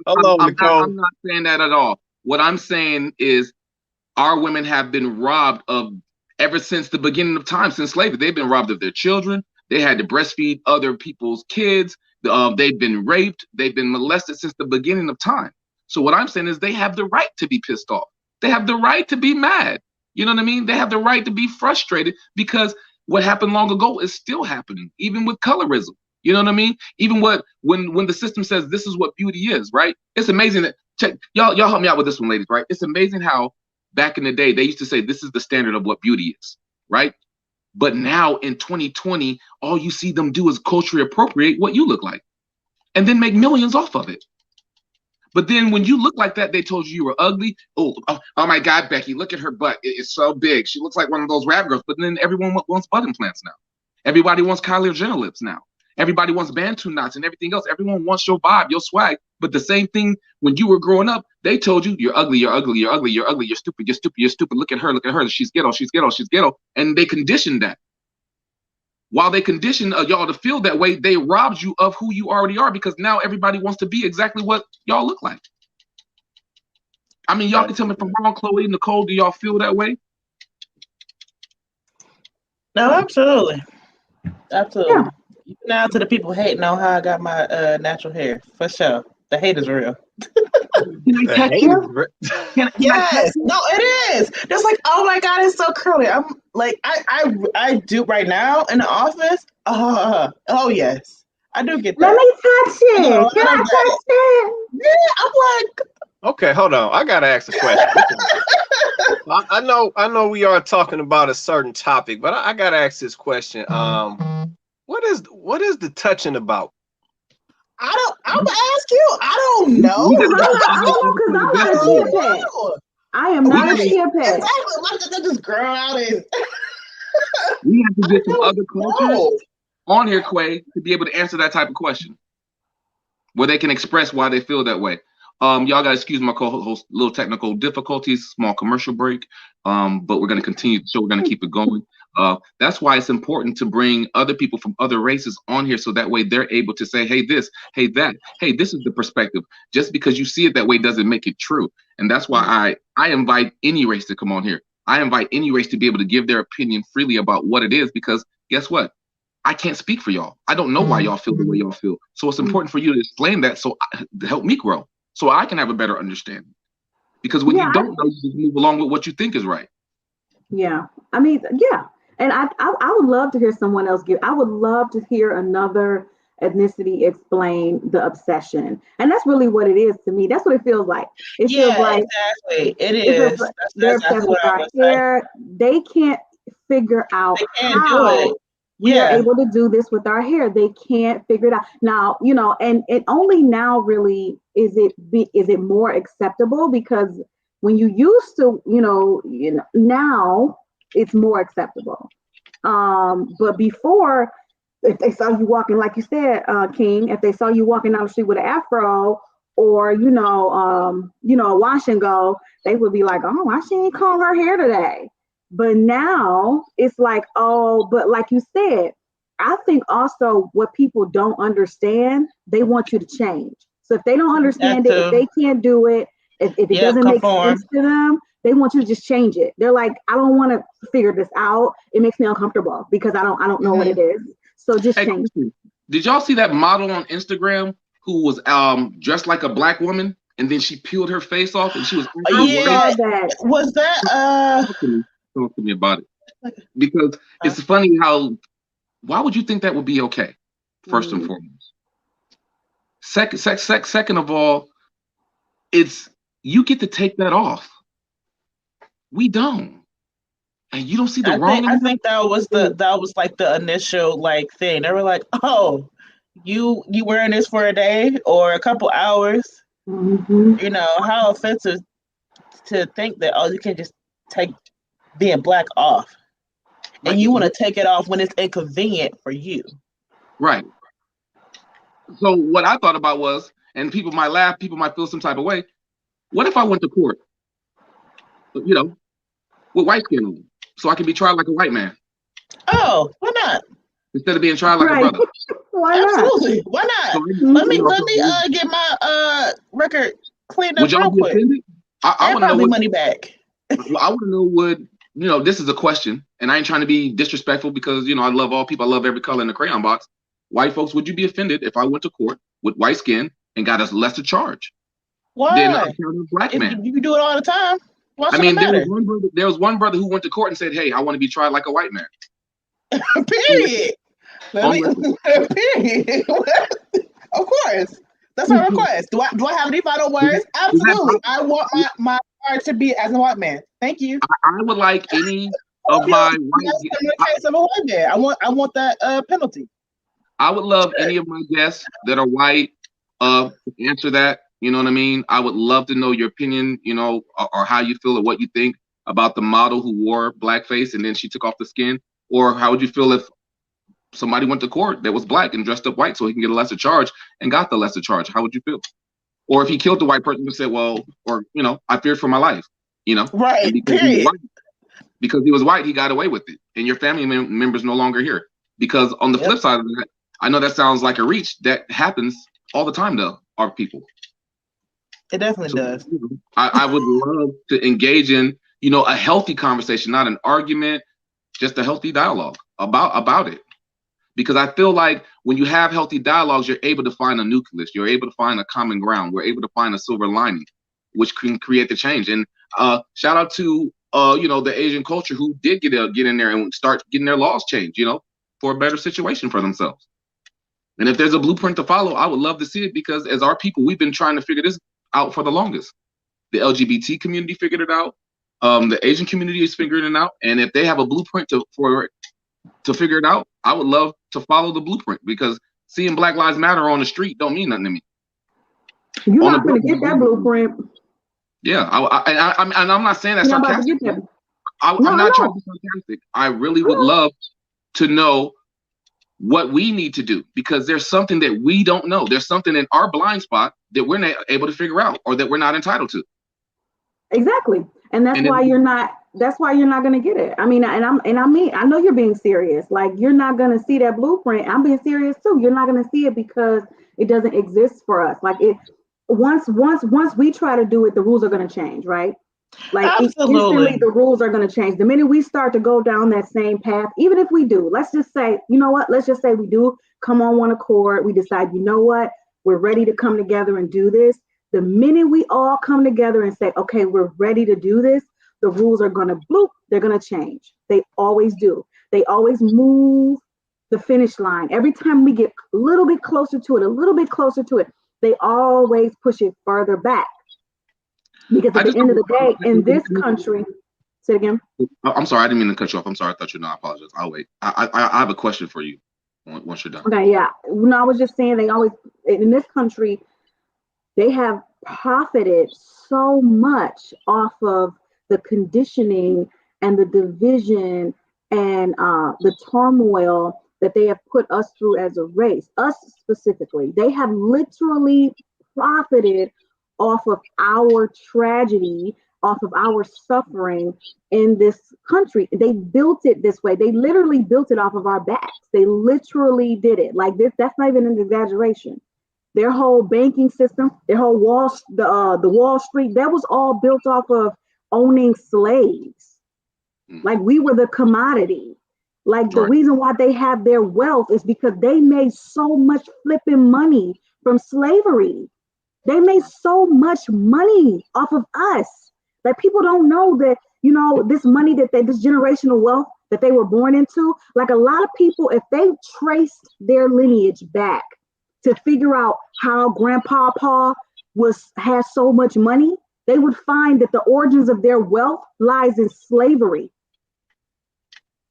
Hold on, Nicole. I'm not saying that at all. What I'm saying is our women have been robbed of, ever since the beginning of time, since slavery. They've been robbed of their children. They had to breastfeed other people's kids. They've been raped. They've been molested since the beginning of time. So what I'm saying is they have the right to be pissed off. They have the right to be mad. You know what I mean? They have the right to be frustrated, because what happened long ago is still happening, even with colorism. You know what I mean? Even when the system says this is what beauty is, right? It's amazing that, y'all help me out with this one, ladies, right? It's amazing how back in the day they used to say this is the standard of what beauty is, right? But now in 2020, all you see them do is culturally appropriate what you look like and then make millions off of it. But then when you look like that, they told you were ugly. Oh my God, Becky, look at her butt. It's so big. She looks like one of those rap girls. But then everyone wants butt implants now. Everybody wants Kylie Jenner lips now. Everybody wants Bantu knots and everything else. Everyone wants your vibe, your swag. But the same thing when you were growing up, they told you you're ugly, you're ugly, you're ugly, you're ugly, you're stupid, you're stupid, you're stupid. Look at her. She's ghetto, she's ghetto, she's ghetto. And they conditioned that. While they conditioned y'all to feel that way, they robbed you of who you already are, because now everybody wants to be exactly what y'all look like. I mean, y'all can tell me if I'm wrong, Chloe, Nicole, do y'all feel that way? No, absolutely. Absolutely. Yeah. Now to the people hating on how I got my natural hair, for sure. The hate is real. Yes, no, it is. That's like, oh my God, it's so curly. I'm like, I do right now in the office. Oh yes, I do get that. Let me touch it. Can I touch it? Yeah, I'm like, okay, hold on. I gotta ask a question. I know we are talking about a certain topic, but I gotta ask this question. What is the touching about? I'm gonna ask you. I don't know. I don't know, because I'm not a chia pet. I am not a chia pet. Exactly. Let this grow out and we have to get some other cultures on here, Quay, to be able to answer that type of question, where they can express why they feel that way. Y'all gotta excuse my co-host, little technical difficulties, small commercial break. But we're gonna continue the show. We're gonna keep it going. That's why it's important to bring other people from other races on here, so that way they're able to say, hey, this, hey, that, hey, this is the perspective. Just because you see it that way doesn't make it true. And that's why I invite any race to come on here. I invite any race to be able to give their opinion freely about what it is, because guess what? I can't speak for y'all. I don't know why y'all feel the way y'all feel. So it's important for you to explain that, to help me grow, so I can have a better understanding. Because when you don't know, you just move along with what you think is right. Yeah, I mean, yeah. And I would love to hear someone else I would love to hear another ethnicity explain the obsession. And that's really what it is to me. That's what it feels like. It feels like exactly. It is. They're obsessed with our hair. They can't figure out how we are able to do this with our hair. They can't figure it out. Now, and only now really is it more acceptable, because when you used to, now it's more acceptable. But before, if they saw you walking, like you said, King, if they saw you walking down the street with an afro, or a wash and go, they would be like, oh, why she ain't comb her hair today? But now it's like, oh, but like you said, I think also what people don't understand, they want you to change. So if they don't understand it, if they can't do it, if it doesn't make sense to them, they want you to just change it. They're like, I don't want to figure this out. It makes me uncomfortable because I don't know what it is. So just change it. Did y'all see that model on Instagram who was dressed like a black woman, and then she peeled her face off and she was Was that talk to me about it, because it's funny why would you think that would be okay? First and foremost. Second of all, it's you get to take that off. We don't. And you don't see the wrong in I that? think that was like the initial like thing. They were like, "Oh, you wearing this for a day or a couple hours?" Mm-hmm. You know, how offensive to think that you can just take being black off, and Right. you want to take it off when it's inconvenient for you. Right. So what I thought about was, and people might laugh, people might feel some type of way. What if I went to court, you know, with white skin on, so I can be tried like a white man Oh, why not? instead of being tried like a Right. brother? Why not? Absolutely, why not? So, Let me would get my record cleaned up y'all real be quick offended? I and want to know probably what. money back. I want to know would this is a question, and I ain't trying to be disrespectful because I love all people. I love every color in the crayon box. White folks, would you be offended if I went to court with white skin and got a lesser charge than a Why? black man? You can do it all the time. Why I should it mean, matter? there was one brother who went to court and said, "Hey, I want to be tried like a white man." Period. Period. Of course. That's our request. Do I have any final words? Absolutely. I want my charge to be as a white man. Thank you. I would like any of my white. Case of a white man. I want that penalty. I would love any of my guests that are white to answer that. You know what I mean? I would love to know your opinion, or how you feel or what you think about the model who wore blackface and then she took off the skin. Or how would you feel if somebody went to court that was black and dressed up white so he can get a lesser charge and got the lesser charge? How would you feel? Or if he killed the white person and said, well, or, I feared for my life, Right, and because he was white, he got away with it. And your family members no longer here. Because on the flip side of that, I know that sounds like a reach. That happens all the time to our people. It definitely does. I would love to engage in, a healthy conversation, not an argument, just a healthy dialogue about it. Because I feel like when you have healthy dialogues, you're able to find a nucleus. You're able to find a common ground. We're able to find a silver lining, which can create the change. And shout out to the Asian culture who did get in there and start getting their laws changed, for a better situation for themselves. And if there's a blueprint to follow, I would love to see it, because as our people, we've been trying to figure this out for the longest. The LGBT community figured it out. The Asian community is figuring it out. And if they have a blueprint to figure it out, I would love to follow the blueprint, because seeing Black Lives Matter on the street don't mean nothing to me. You're not going to get that blueprint. Yeah, I'm not saying that sarcastic. I'm not trying to be sarcastic. I really would love to know what we need to do, because there's something that we don't know. There's something in our blind spot that we're not able to figure out, or that we're not entitled to. Exactly. And that's why you're not going to get it. I mean, I know you're being serious. Like, you're not going to see that blueprint. I'm being serious too. You're not going to see it because it doesn't exist for us. Like, once we try to do it, the rules are going to change, right? Like, instantly the rules are going to change. The minute we start to go down that same path, even if we do, let's just say, let's just say we do come on one accord. We decide, we're ready to come together and do this. The minute we all come together and say, okay, we're ready to do this, the rules are going to they're going to change. They always do. They always move the finish line. Every time we get a little bit closer to it, they always push it further back. Because at the end of the day, in this country, say it again. I'm sorry, I didn't mean to cut you off. I'm sorry, I thought you know. I apologize. I'll wait. I have a question for you once you're done. Okay, yeah. No, I was just saying, they always, in this country, they have profited so much off of the conditioning and the division and the turmoil that they have put us through as a race, us specifically. They have literally profited off of our tragedy, off of our suffering in this country. They built it this way. They literally built it off of our backs. They literally did it like this. That's not even an exaggeration. Their whole banking system, their whole the Wall Street, that was all built off of owning slaves. Like, we were the commodity. Like, the reason why they have their wealth is because they made so much flipping money from slavery. They made so much money off of us. Like, people don't know that, this money this generational wealth that they were born into. Like, a lot of people, if they traced their lineage back to figure out how Grandpa Paul has so much money, they would find that the origins of their wealth lies in slavery.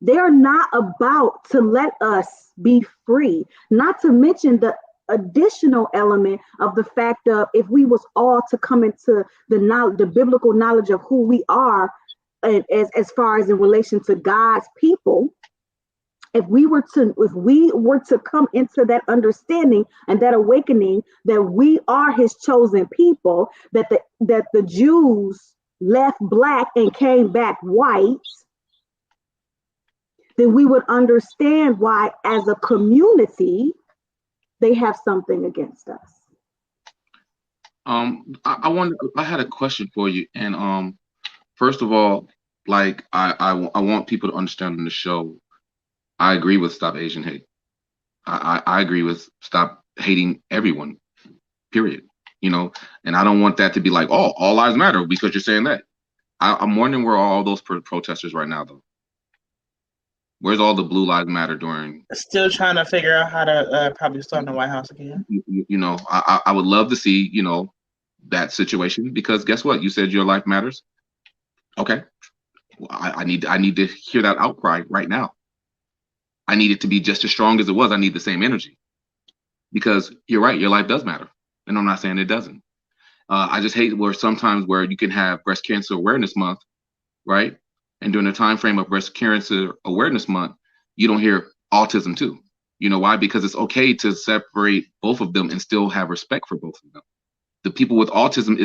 They're not about to let us be free. Not to mention the additional element of the fact of if we was all to come into the knowledge, the biblical knowledge of who we are, and as far as in relation to God's people, if we were to come into that understanding and that awakening that we are his chosen people, that the Jews left black and came back white, then we would understand why as a community they have something against us. I had a question for you, and first of all, like I want people to understand in the show, I agree with stop Asian hate. I agree with stop hating everyone, period. You know, and I don't want that to be like, oh, all lives matter because you're saying that. I'm wondering where are all those protesters right now, though. Where's all the Blue Lives Matter during? Still trying to figure out how to probably storm the White House again. You know, I would love to see, you know, that situation, because guess what? You said your life matters. Okay, well, I need to hear that outcry right now. I need it to be just as strong as it was. I need the same energy, because you're right. Your life does matter, and I'm not saying it doesn't. I just hate where sometimes where you can have Breast Cancer Awareness Month, right? And during the time frame of Breast Cancer Awareness Month, you don't hear autism too. You know why? Because it's okay to separate both of them and still have respect for both of them. The people with autism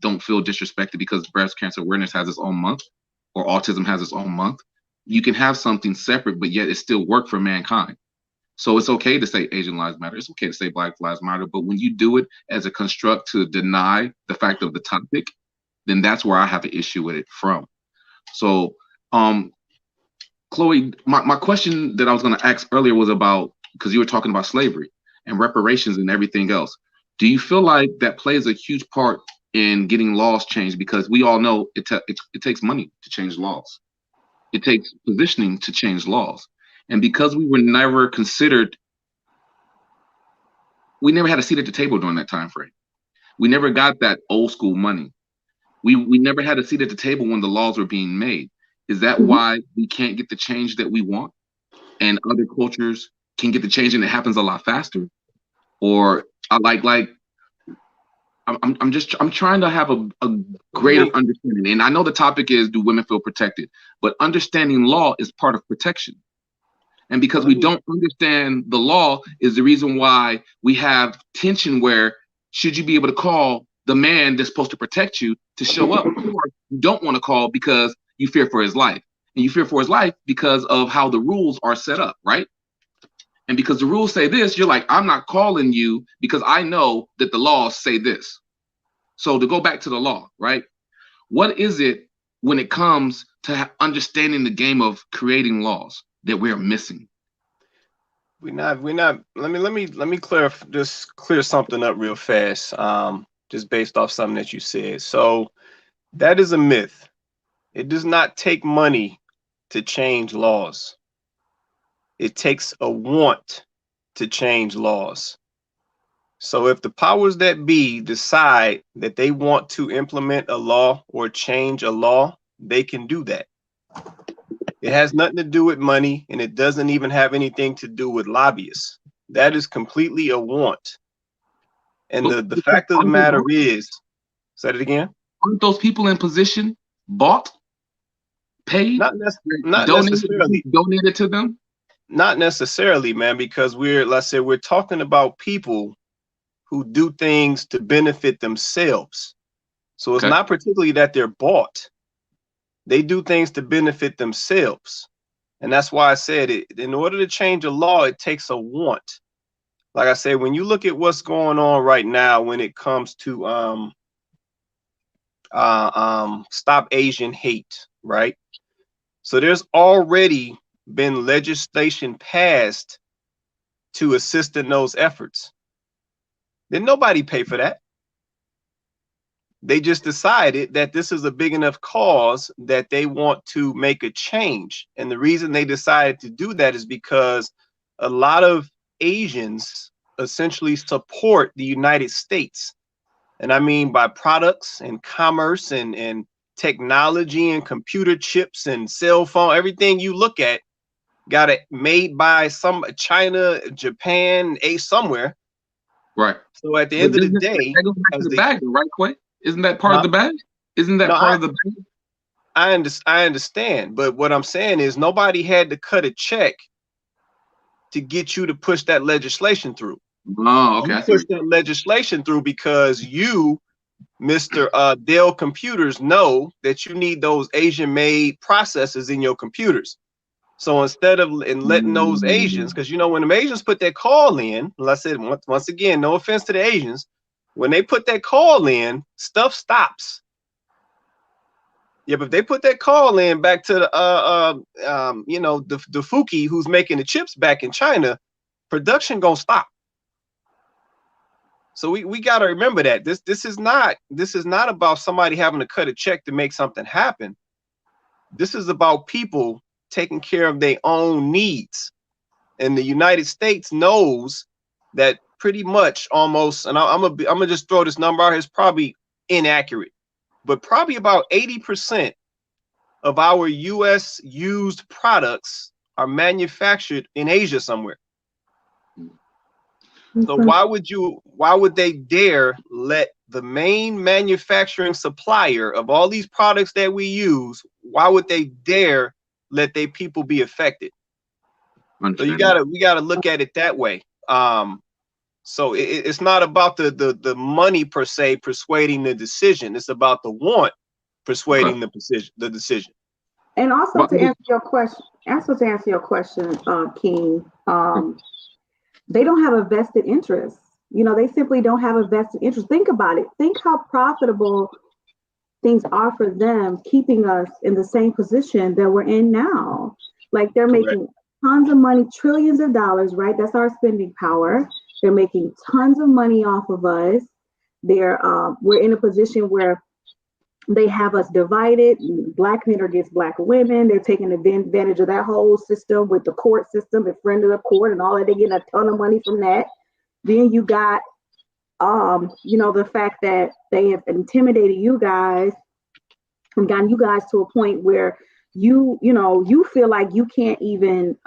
don't feel disrespected because breast cancer awareness has its own month, or autism has its own month. You can have something separate, but yet it still work for mankind. So it's okay to say Asian lives matter. It's okay to say Black lives matter. But when you do it as a construct to deny the fact of the topic, then that's where I have an issue with it from. So, Chloe, my question that I was going to ask earlier was about, because you were talking about slavery and reparations and everything else. Do you feel like that plays a huge part in getting laws changed? Because we all know it takes money to change laws. It takes positioning to change laws. And because we were never considered, we never had a seat at the table during that time frame. We never got that old school money. We never had a seat at the table when the laws were being made. Is that why we can't get the change that we want, and other cultures can get the change and it happens a lot faster? Or I'm trying to have a greater understanding. And I know the topic is, do women feel protected? But understanding law is part of protection. And because we don't understand the law is the reason why we have tension where should you be able to call the man that's supposed to protect you to show up, or you don't want to call because you fear for his life. And you fear for his life because of how the rules are set up, right? And because the rules say this, you're like, I'm not calling you because I know that the laws say this. So to go back to the law, right? What is it when it comes to understanding the game of creating laws that we're missing? We're not. Let me clear something up real fast. Just based off something that you said. So that is a myth. It does not take money to change laws. It takes a want to change laws. So if the powers that be decide that they want to implement a law or change a law, they can do that. It has nothing to do with money, and it doesn't even have anything to do with lobbyists. That is completely a want. And the fact of the matter is, say it again. Aren't those people in position bought, paid, not necessarily donated to them? Not necessarily, man, because we're talking about people who do things to benefit themselves. So it's not particularly that they're bought. They do things to benefit themselves. And that's why I said it. In order to change a law, it takes a want. Like I said, when you look at what's going on right now when it comes to stop Asian hate, right? So there's already been legislation passed to assist in those efforts. Did nobody pay for that? They just decided that this is a big enough cause that they want to make a change. And the reason they decided to do that is because a lot of Asians essentially support the United States. And I mean by products and commerce and technology and computer chips and cell phone, everything you look at, got it made by some China, Japan, somewhere. Right. So at the But end of the that day, goes back to the bag, though, right, Quay? Isn't that part of the bag? Isn't that No, part of the bag? I understand, but what I'm saying is nobody had to cut a check to get you to push that legislation through. Oh, okay. You pushed that legislation through because you, Mr. Dell Computers, know that you need those Asian-made processors in your computers. So instead of letting those Asians, because you know when the Asians put their call in, like I said, once again, no offense to the Asians, when they put that call in, stuff stops. Yeah, but if they put that call in back to the you know, the Fuki who's making the chips back in China, production gonna stop. So we gotta remember that this is not about somebody having to cut a check to make something happen. This is about people taking care of their own needs, and the United States knows that pretty much almost. And I'm gonna just throw this number out here. It's probably inaccurate, but probably about 80% of our U.S. used products are manufactured in Asia somewhere. So why would they dare let the main manufacturing supplier of all these products that we use, why would they dare let their people be affected? So we gotta look at it that way. So it's not about the money per se persuading the decision. It's about the want persuading the decision. And also to answer your question, King, they don't have a vested interest. You know, they simply don't have a vested interest. Think about it. Think how profitable things are for them, keeping us in the same position that we're in now. Like they're making tons of money, trillions of dollars, right? That's our spending power. They're making tons of money off of us. We're in a position where they have us divided. Black men are against black women. They're taking advantage of that whole system with the court system, the friend of the court, and all that. They get a ton of money from that. Then you got, you know, the fact that they have intimidated you guys and gotten you guys to a point where you feel like you can't even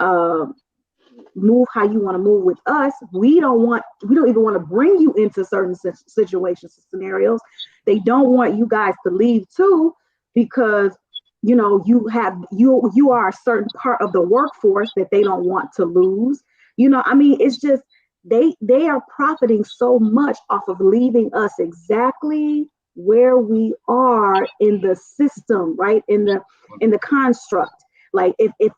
move how you want to move with us. We don't even want to bring you into certain situations, scenarios. They don't want you guys to leave too, because you know you are a certain part of the workforce that they don't want to lose. You know, I mean, it's just they are profiting so much off of leaving us exactly where we are in the system, right? In the construct. Like if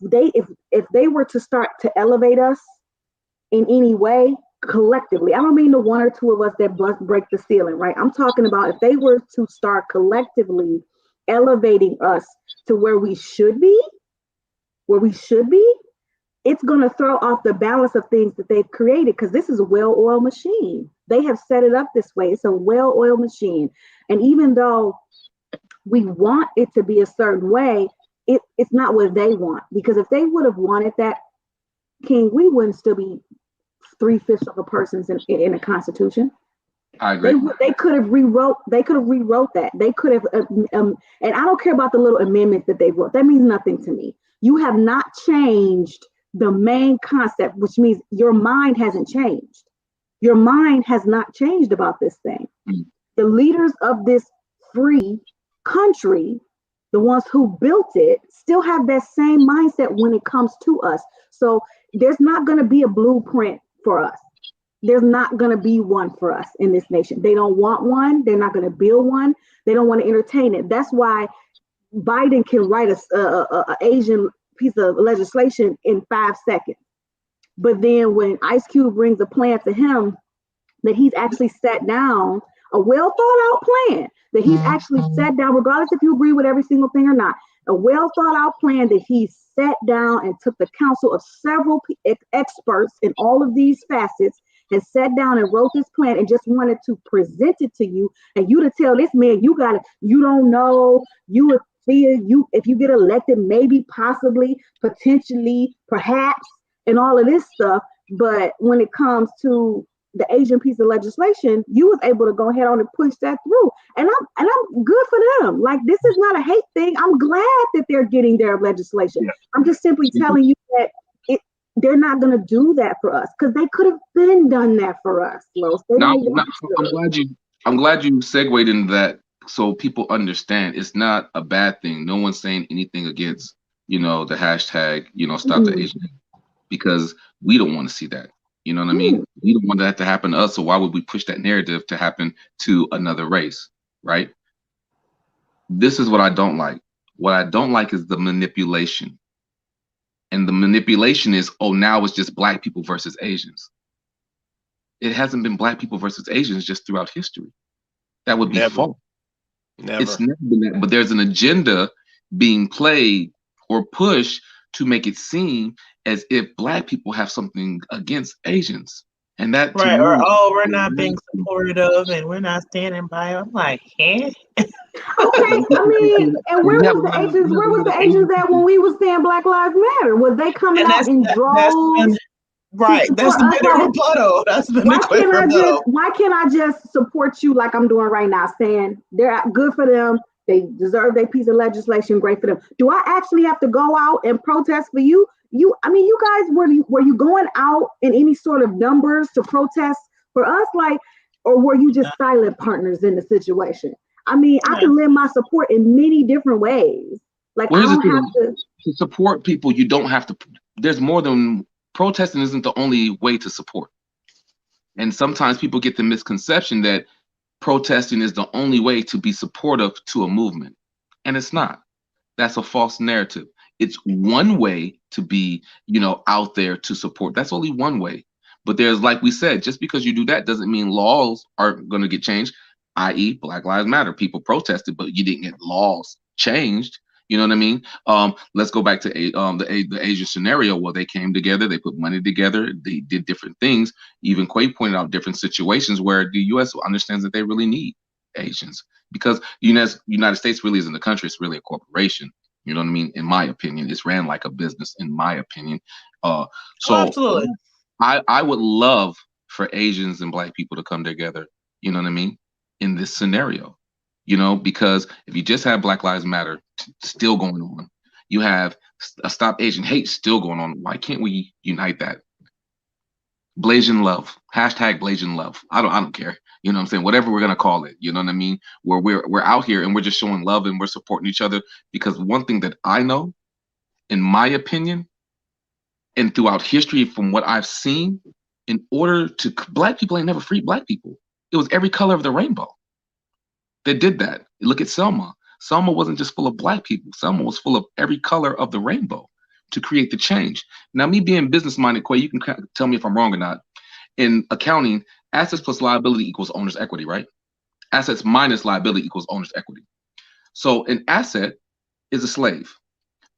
they were to start to elevate us in any way collectively, I don't mean the one or two of us that break the ceiling, right? I'm talking about if they were to start collectively elevating us to where we should be, it's going to throw off the balance of things that they've created, because this is a well-oiled machine. They have set it up this way. It's a well-oiled machine. And even though we want it to be a certain way, it's not what they want. Because if they would have wanted that, King, we wouldn't still be 3/5 of the persons in the Constitution. I agree. They could have rewrote that. They could have, and I don't care about the little amendments that they wrote. That means nothing to me. You have not changed the main concept, which means your mind hasn't changed. Your mind has not changed about this thing. The leaders of this free country, the ones who built it, still have that same mindset when it comes to us. So there's not going to be a blueprint for us. There's not going to be one for us in this nation. They don't want one. They're not going to build one. They don't want to entertain it. That's why Biden can write a Asian piece of legislation in 5 seconds. But then when Ice Cube brings a plan to him that he's actually sat down, a well thought out plan that he's actually sat down, regardless if you agree with every single thing or not, a well thought out plan that he sat down and took the counsel of several experts in all of these facets and sat down and wrote this plan and just wanted to present it to you, and you to tell this man, you don't know, you would fear you if you get elected, maybe, possibly, potentially, perhaps, and all of this stuff. But when it comes to the Asian piece of legislation, you was able to go ahead on and push that through. And I'm good for them. Like, this is not a hate thing. I'm glad that they're getting their legislation. Yeah. I'm just simply telling you that they're not going to do that for us because they could have been done that for us, Los. They Now, don't want I'm glad you segued into that so people understand it's not a bad thing. No one's saying anything against, the hashtag, stop the Asian hate, because we don't want to see that. You know what I mean? We don't want that to happen to us. So why would we push that narrative to happen to another race? Right? This is what I don't like. What I don't like is the manipulation. And the manipulation is, oh, now it's just black people versus Asians. It hasn't been black people versus Asians just throughout history. That would be false. Never. It's never been that. But there's an agenda being played or pushed to make it seem as if black people have something against Asians. And that right, or we're not being supportive and we're not standing by. I'm like, Okay, I mean, and where was the Asians? Where was the Asians at when we was saying Black Lives Matter? Was they coming out in droves? Right, that's the bitter rebuttal. That's the rebuttal. Why can't I just support you like I'm doing right now, saying they're good for them, they deserve their piece of legislation, great for them. Do I actually have to go out and protest for you? You guys, were you going out in any sort of numbers to protest for us, like, or were you just silent partners in the situation? I mean, I can lend my support in many different ways. Like, I don't have to support people. You don't have to. There's more than protesting. Isn't the only way to support. And sometimes people get the misconception that protesting is the only way to be supportive to a movement, and it's not. That's a false narrative. It's one way to be, out there to support. That's only one way. But there's, like we said, just because you do that doesn't mean laws aren't going to get changed, i.e. Black Lives Matter. People protested, but you didn't get laws changed. You know what I mean? Let's go back to the Asian scenario where they came together, they put money together, they did different things. Even Quay pointed out different situations where the U.S. understands that they really need Asians, because United States really isn't a country; it's really a corporation. You know what I mean? In my opinion, it's ran like a business. In my opinion, absolutely. I would love for Asians and Black people to come together. You know what I mean? In this scenario, because if you just have Black Lives Matter still going on, you have a Stop Asian Hate still going on. Why can't we unite that? Blazing love, hashtag blazing love. I don't care. You know what I'm saying? Whatever we're gonna call it. You know what I mean? Where we're out here and we're just showing love and we're supporting each other. Because one thing that I know, in my opinion, and throughout history, from what I've seen, in order to Black people ain't never freed Black people. It was every color of the rainbow. They did that. Look at Selma. Selma wasn't just full of Black people. Selma was full of every color of the rainbow to create the change. Now, me being business-minded, Quay, you can tell me if I'm wrong or not. In accounting, assets plus liability equals owner's equity, right? Assets minus liability equals owner's equity. So an asset is a slave.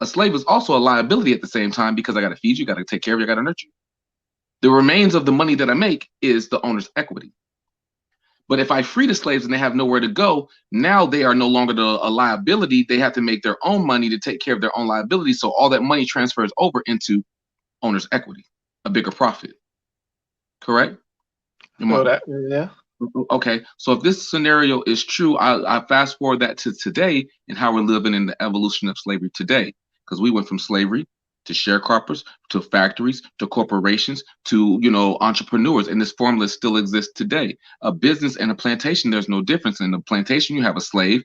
A slave is also a liability at the same time, because I got to feed you, got to take care of you, I got to nurture you. The remains of the money that I make is the owner's equity. But if I free the slaves and they have nowhere to go, now they are no longer a liability. They have to make their own money to take care of their own liability. So all that money transfers over into owner's equity, a bigger profit. Correct? Yeah. Okay. So if this scenario is true, I fast forward that to today and how we're living in the evolution of slavery today. Because we went from slavery to sharecroppers, to factories, to corporations, to, entrepreneurs. And this formula still exists today. A business and a plantation, there's no difference. In the plantation, you have a slave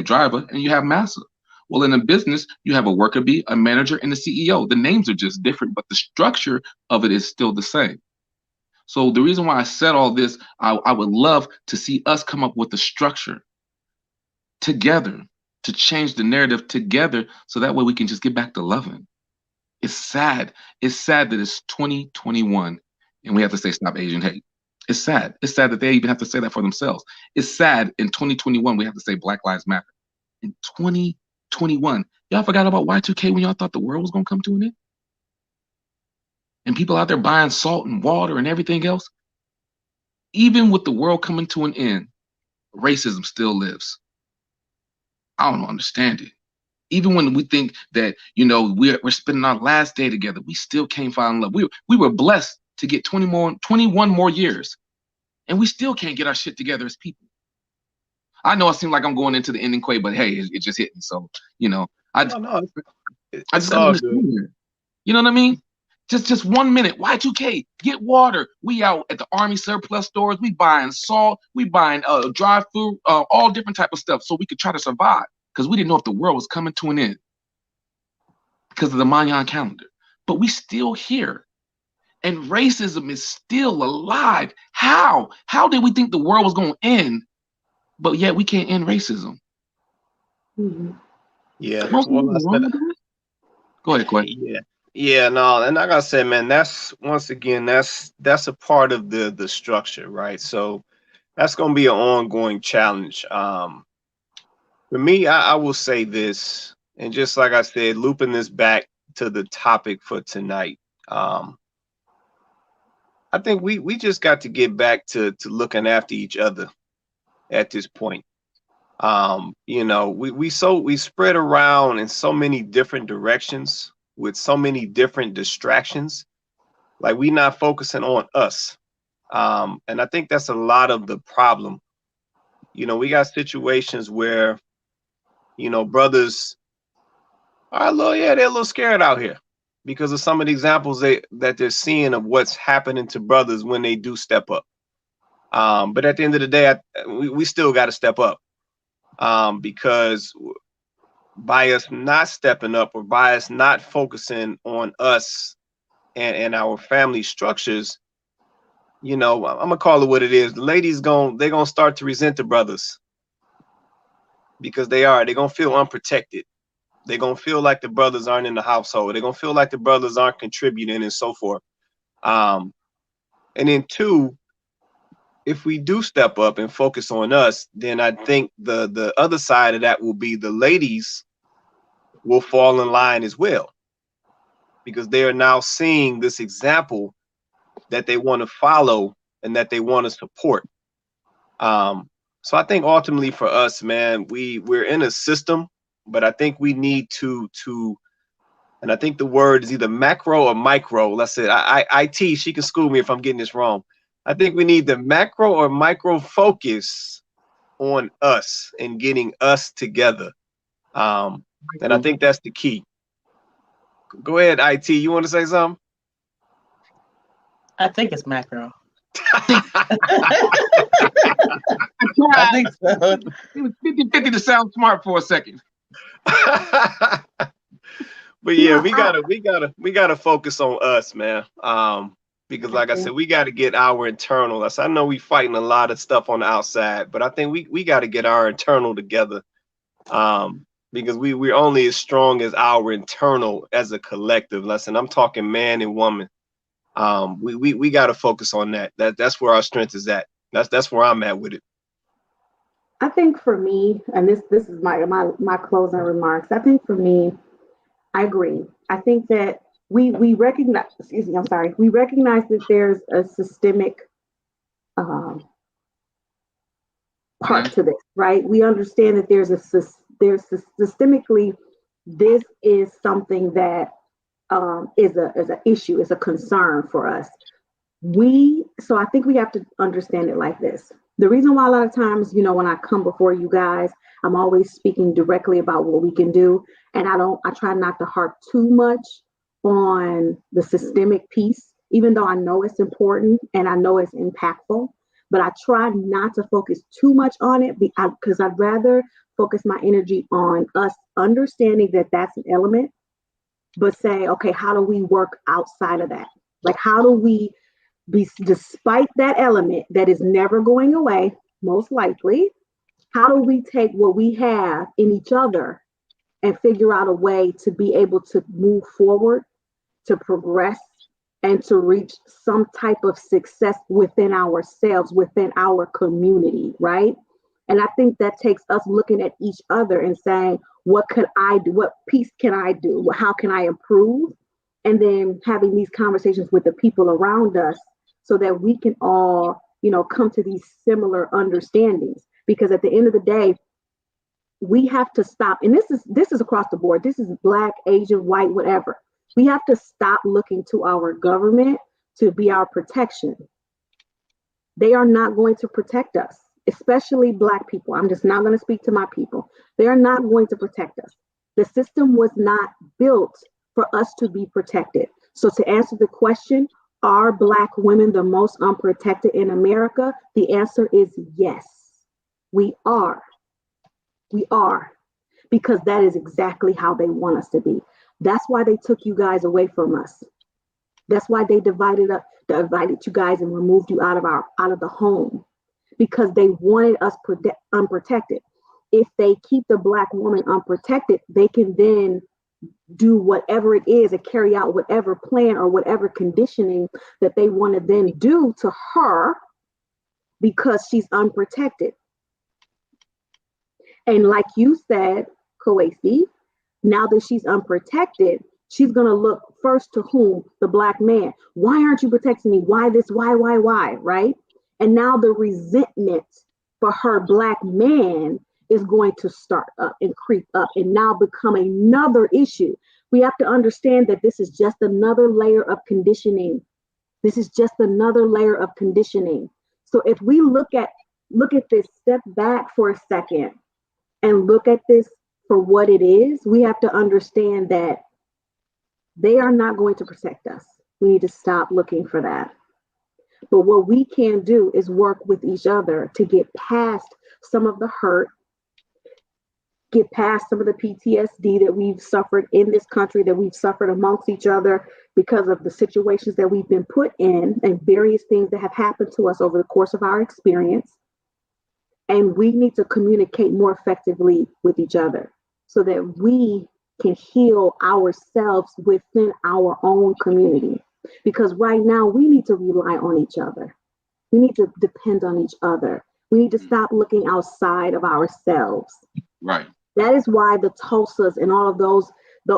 driver, and you have massa. Well, in a business, you have a worker bee, a manager, and a CEO. The names are just different, but the structure of it is still the same. So the reason why I said all this, I would love to see us come up with a structure together to change the narrative together, so that way we can just get back to loving. It's sad. It's sad that it's 2021 and we have to say stop Asian hate. It's sad. It's sad that they even have to say that for themselves. It's sad in 2021 we have to say Black Lives Matter. In 2021, y'all forgot about Y2K when y'all thought the world was going to come to an end? And people out there buying salt and water and everything else? Even with the world coming to an end, racism still lives. I don't understand it. Even when we think that, we're spending our last day together, we still can't find love. We were blessed to get 21 more years, and we still can't get our shit together as people. I know it seems like I'm going into the ending, Quay, but hey, it just hit me. So, I just gotta understand it. You know what I mean? Just 1 minute. Y2K, get water. We out at the Army surplus stores. We buying salt. We buying dry food, all different type of stuff, so we could try to survive. Because we didn't know if the world was coming to an end because of the Mayan calendar. But we still here, and racism is still alive. How? How did we think the world was going to end, but yet we can't end racism? Mm-hmm. Yeah. Most Well, people wrong with that? Go ahead, Quay. yeah. Yeah, no, and like I said, man, that's once again, that's a part of the structure, right? So that's gonna be an ongoing challenge. For me, I will say this, and just like I said, looping this back to the topic for tonight. I think we just got to get back to looking after each other at this point. You know, we spread around in so many different directions with so many different distractions. Like we not focusing on us. And I think that's a lot of the problem. You know, we got situations where, you know, brothers are they're a little scared out here because of some of the examples that they're seeing of what's happening to brothers when they do step up. But at the end of the day, we still got to step up. Because by us not stepping up or by us not focusing on us and our family structures, you know, I'm gonna call it what it is. The ladies they're gonna start to resent the brothers because they're gonna feel unprotected. They're gonna feel like the brothers aren't in the household. They're gonna feel like the brothers aren't contributing and so forth. And then two, if we do step up and focus on us, then I think the other side of that will be the ladies will fall in line as well, because they are now seeing this example that they want to follow and that they want to support. So I think ultimately for us, man, we're in a system, but I think we need to and I think the word is either macro or micro. Let's say IT, she can school me if I'm getting this wrong. I think we need the macro or micro focus on us and getting us together. And I think that's the key. Go ahead, IT. You want to say something? I think it's macro. I think so. It was 50-50 to sound smart for a second. But yeah, we gotta focus on us, man. Because like I said, we got to get our internal. I know we fighting a lot of stuff on the outside, but I think we got to get our internal together. Because we're only as strong as our internal as a collective. Listen, I'm talking man and woman. We got to focus on that. That's where our strength is at. That's where I'm at with it. I think for me, and this is my closing remarks. I think for me, I agree. I think that we recognize. Excuse me. I'm sorry. We recognize that there's a systemic part to this, right? We understand that there's systemically, this is something that is an issue, is a concern for us. So I think we have to understand it like this. The reason why a lot of times, you know, when I come before you guys, I'm always speaking directly about what we can do. And I try not to harp too much on the systemic piece, even though I know it's important and I know it's impactful, but I try not to focus too much on it because I'd rather focus my energy on us understanding that that's an element, but say, okay, how do we work outside of that? Like, how do we despite that element that is never going away, most likely, how do we take what we have in each other and figure out a way to be able to move forward, to progress, and to reach some type of success within ourselves, within our community, right? And I think that takes us looking at each other and saying, what could I do? What piece can I do? How can I improve? And then having these conversations with the people around us so that we can all, you know, come to these similar understandings. Because at the end of the day, we have to stop. And this is across the board. This is Black, Asian, white, whatever. We have to stop looking to our government to be our protection. They are not going to protect us, especially Black people. I'm just not going to speak to my people. They are not going to protect us. The system was not built for us to be protected. So to answer the question, are Black women the most unprotected in America? The answer is yes. We are. We are. Because that is exactly how they want us to be. That's why they took you guys away from us. That's why they divided you guys and removed you out of the home, because they wanted us unprotected. If they keep the Black woman unprotected, they can then do whatever it is and carry out whatever plan or whatever conditioning that they want to then do to her because she's unprotected. And like you said, Koasi, now that she's unprotected, she's going to look first to whom? The Black man. Why aren't you protecting me? Why this? Why, right? And now the resentment for her Black man is going to start up and creep up and now become another issue. We have to understand that this is just another layer of conditioning. This is just another layer of conditioning. So if we look at this, step back for a second and look at this for what it is, we have to understand that they are not going to protect us. We need to stop looking for that. But what we can do is work with each other to get past some of the hurt, get past some of the PTSD that we've suffered in this country, that we've suffered amongst each other because of the situations that we've been put in and various things that have happened to us over the course of our experience. And we need to communicate more effectively with each other so that we can heal ourselves within our own community. Because right now we need to rely on each other. We need to depend on each other. We need to stop looking outside of ourselves. Right. That is why the Tulsas and all of those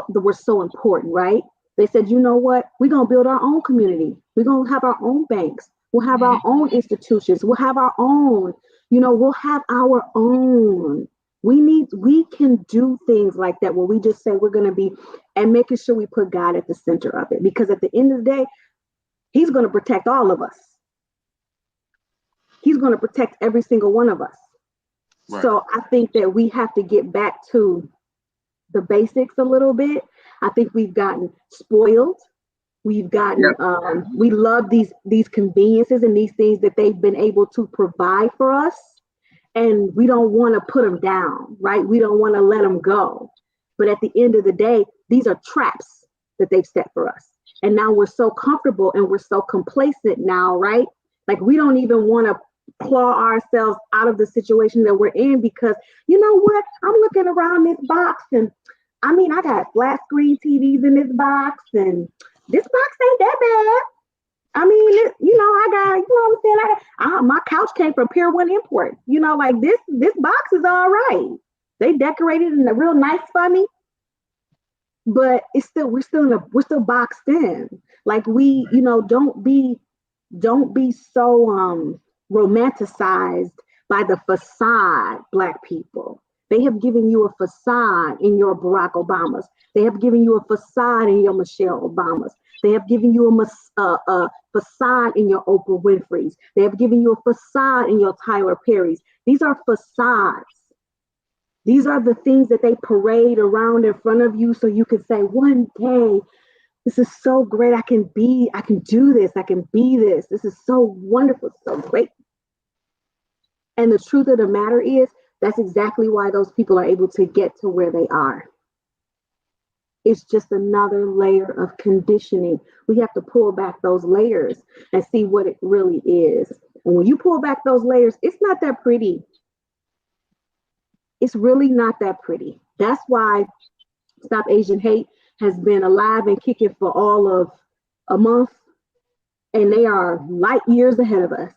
were so important, right? They said, you know what? We're going to build our own community. We're going to have our own banks. We'll have our own institutions. We'll have our own, we'll have our own. We can do things like that where we just say we're going to be, and making sure we put God at the center of it. Because at the end of the day, he's going to protect all of us. He's going to protect every single one of us. Right. So I think that we have to get back to the basics a little bit. I think we've gotten spoiled. We've gotten, we love these conveniences and these things that they've been able to provide for us. And we don't want to put them down, right? We don't want to let them go. But at the end of the day, these are traps that they've set for us. And now we're so comfortable and we're so complacent now, right? Like we don't even want to claw ourselves out of the situation that we're in because, you know what? I'm looking around this box and I got flat screen TVs in this box and this box ain't that bad. I got, what I'm saying? My couch came from Pier 1 Import. Like this box is all right. They decorated in a real nice for me. But we're still boxed in. Like don't be so romanticized by the facade, Black people. They have given you a facade in your Barack Obamas. They have given you a facade in your Michelle Obamas. They have given you a facade in your Oprah Winfrey's. They have given you a facade in your Tyler Perry's. These are facades. These are the things that they parade around in front of you so you can say, one day, this is so great. I can do this. I can be this. This is so wonderful, so great. And the truth of the matter is, that's exactly why those people are able to get to where they are. It's just another layer of conditioning. We have to pull back those layers and see what it really is. And when you pull back those layers, it's not that pretty. It's really not that pretty. That's why Stop Asian Hate has been alive and kicking for all of a month. And they are light years ahead of us.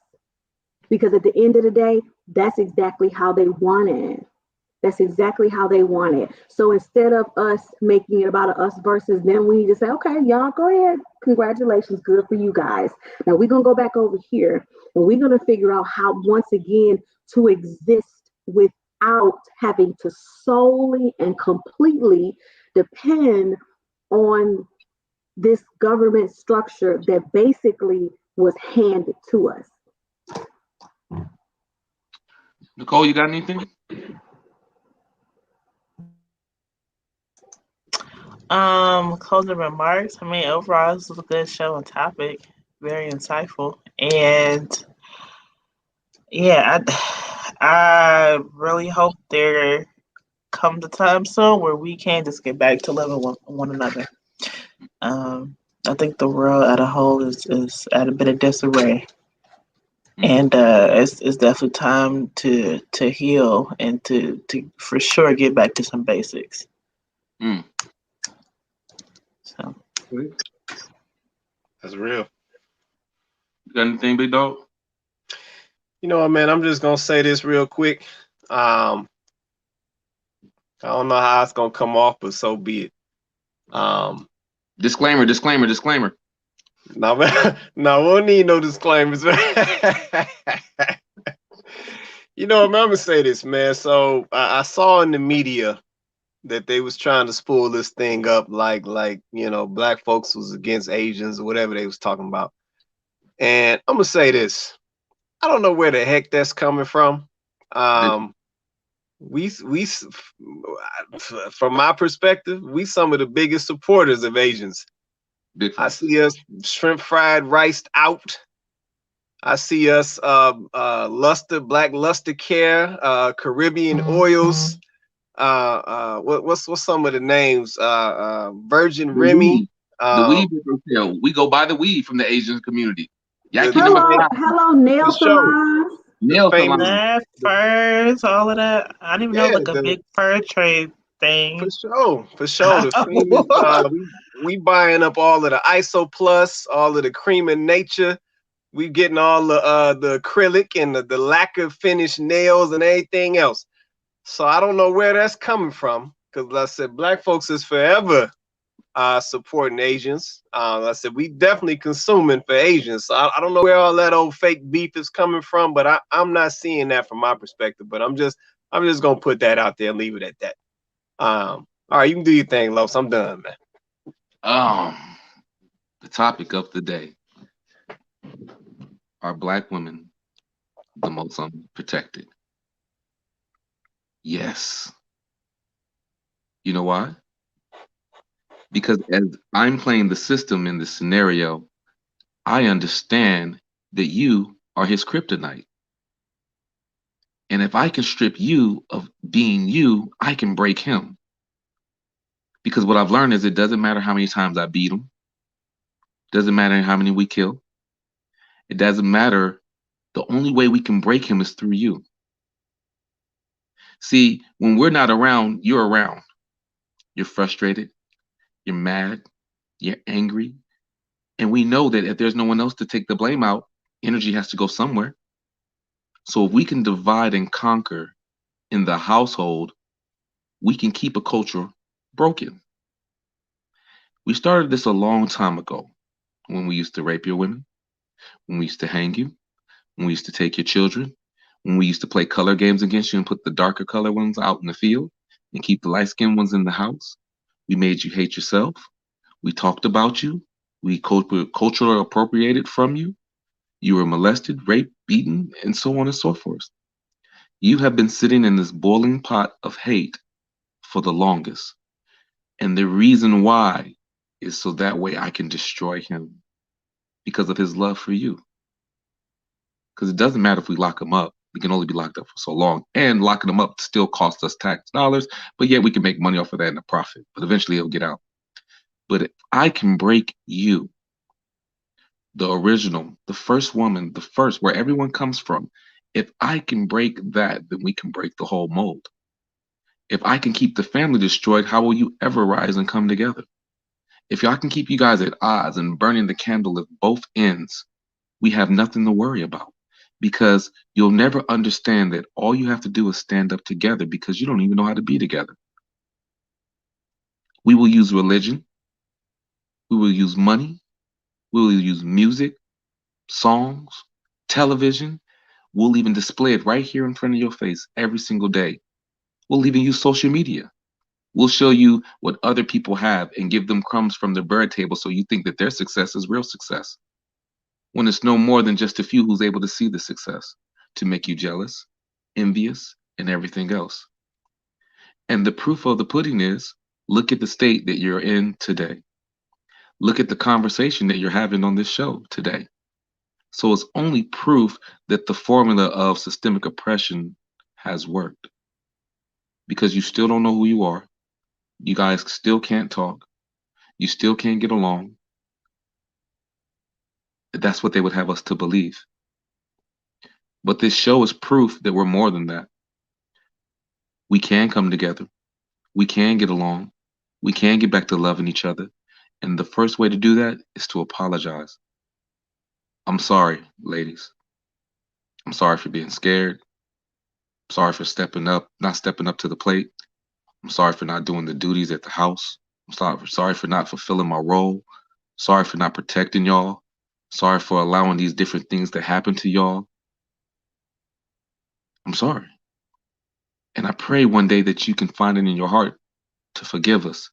Because at the end of the day, that's exactly how they want it. That's exactly how they want it. So instead of us making it about us versus them, we need to say, okay, y'all go ahead. Congratulations. Good for you guys. Now we're going to go back over here and we're going to figure out how, once again, to exist without having to solely and completely depend on this government structure that basically was handed to us. Nicole, you got anything? Closing remarks. I mean, overall, this was a good show and topic. Very insightful. And yeah, I really hope there comes a time soon where we can just get back to loving one another. I think the world as a whole is at a bit of disarray. And it's definitely time to heal and to for sure get back to some basics. So That's real. You got anything, big dog? You know what, man? I'm just gonna say this real quick. I don't know how it's gonna come off, but so be it. Disclaimer. No, man, no, we don't need no disclaimers. You know, I'm gonna say this, man. So I saw in the media that they was trying to spool this thing up, like black folks was against Asians or whatever they was talking about. And I'm gonna say this: I don't know where the heck that's coming from. We from my perspective, we some of the biggest supporters of Asians. I see us shrimp fried riced out. I see us black luster care, Caribbean oils. What's some of the names? Virgin Remy. The weed we go buy the weed from the Asian community. Hello, nail salons. Nail salons. That furs, all of that. I didn't even know like a big fur trade thing. For sure. The famous, we buying up all of the ISO Plus, all of the cream of nature. We getting all the acrylic and the lacquer finished nails and everything else. So I don't know where that's coming from, because like I said, black folks is forever supporting Asians. Like I said, we definitely consuming for Asians. So I don't know where all that old fake beef is coming from, but I'm not seeing that from my perspective. But I'm just gonna put that out there and leave it at that. All right, you can do your thing, Los. I'm done, man. The topic of the day: are black women the most unprotected? Yes. You know why? Because as I'm playing the system in this scenario, I understand that you are his kryptonite. And if I can strip you of being you, I can break him. Because what I've learned is it doesn't matter how many times I beat him. Doesn't matter how many we kill. It doesn't matter. The only way we can break him is through you. See, when we're not around, you're around. You're frustrated. You're mad. You're angry. And we know that if there's no one else to take the blame out, energy has to go somewhere. So if we can divide and conquer in the household, we can keep a culture broken. We started this a long time ago when we used to rape your women, when we used to hang you, when we used to take your children, when we used to play color games against you and put the darker color ones out in the field and keep the light-skinned ones in the house. We made you hate yourself. We talked about you. We culturally appropriated from you. You were molested, raped, beaten, and so on and so forth. You have been sitting in this boiling pot of hate for the longest. And the reason why is so that way I can destroy him because of his love for you. Because it doesn't matter if we lock him up. We can only be locked up for so long. And locking him up still costs us tax dollars, but yet we can make money off of that in a profit. But eventually he'll get out. But if I can break you, the original, the first woman, the first, where everyone comes from, if I can break that, then we can break the whole mold. If I can keep the family destroyed, how will you ever rise and come together? If I can keep you guys at odds and burning the candle at both ends, we have nothing to worry about, because you'll never understand that all you have to do is stand up together, because you don't even know how to be together. We will use religion. We will use money. We will use music, songs, television. We'll even display it right here in front of your face every single day. We'll even use social media. We'll show you what other people have and give them crumbs from their bread table so you think that their success is real success, when it's no more than just a few who's able to see the success to make you jealous, envious, and everything else. And the proof of the pudding is Look at the state that you're in today. Look at the conversation that you're having on this show today. So it's only proof that the formula of systemic oppression has worked. Because you still don't know who you are. You guys still can't talk. You still can't get along. That's what they would have us to believe. But this show is proof that we're more than that. We can come together. We can get along. We can get back to loving each other. And the first way to do that is to apologize. I'm sorry, ladies. I'm sorry for being scared. I'm sorry for not stepping up to the plate. I'm sorry for not doing the duties at the house. I'm sorry for not fulfilling my role. Sorry for not protecting y'all. Sorry for allowing these different things to happen to y'all. I'm sorry. And I pray one day that you can find it in your heart to forgive us.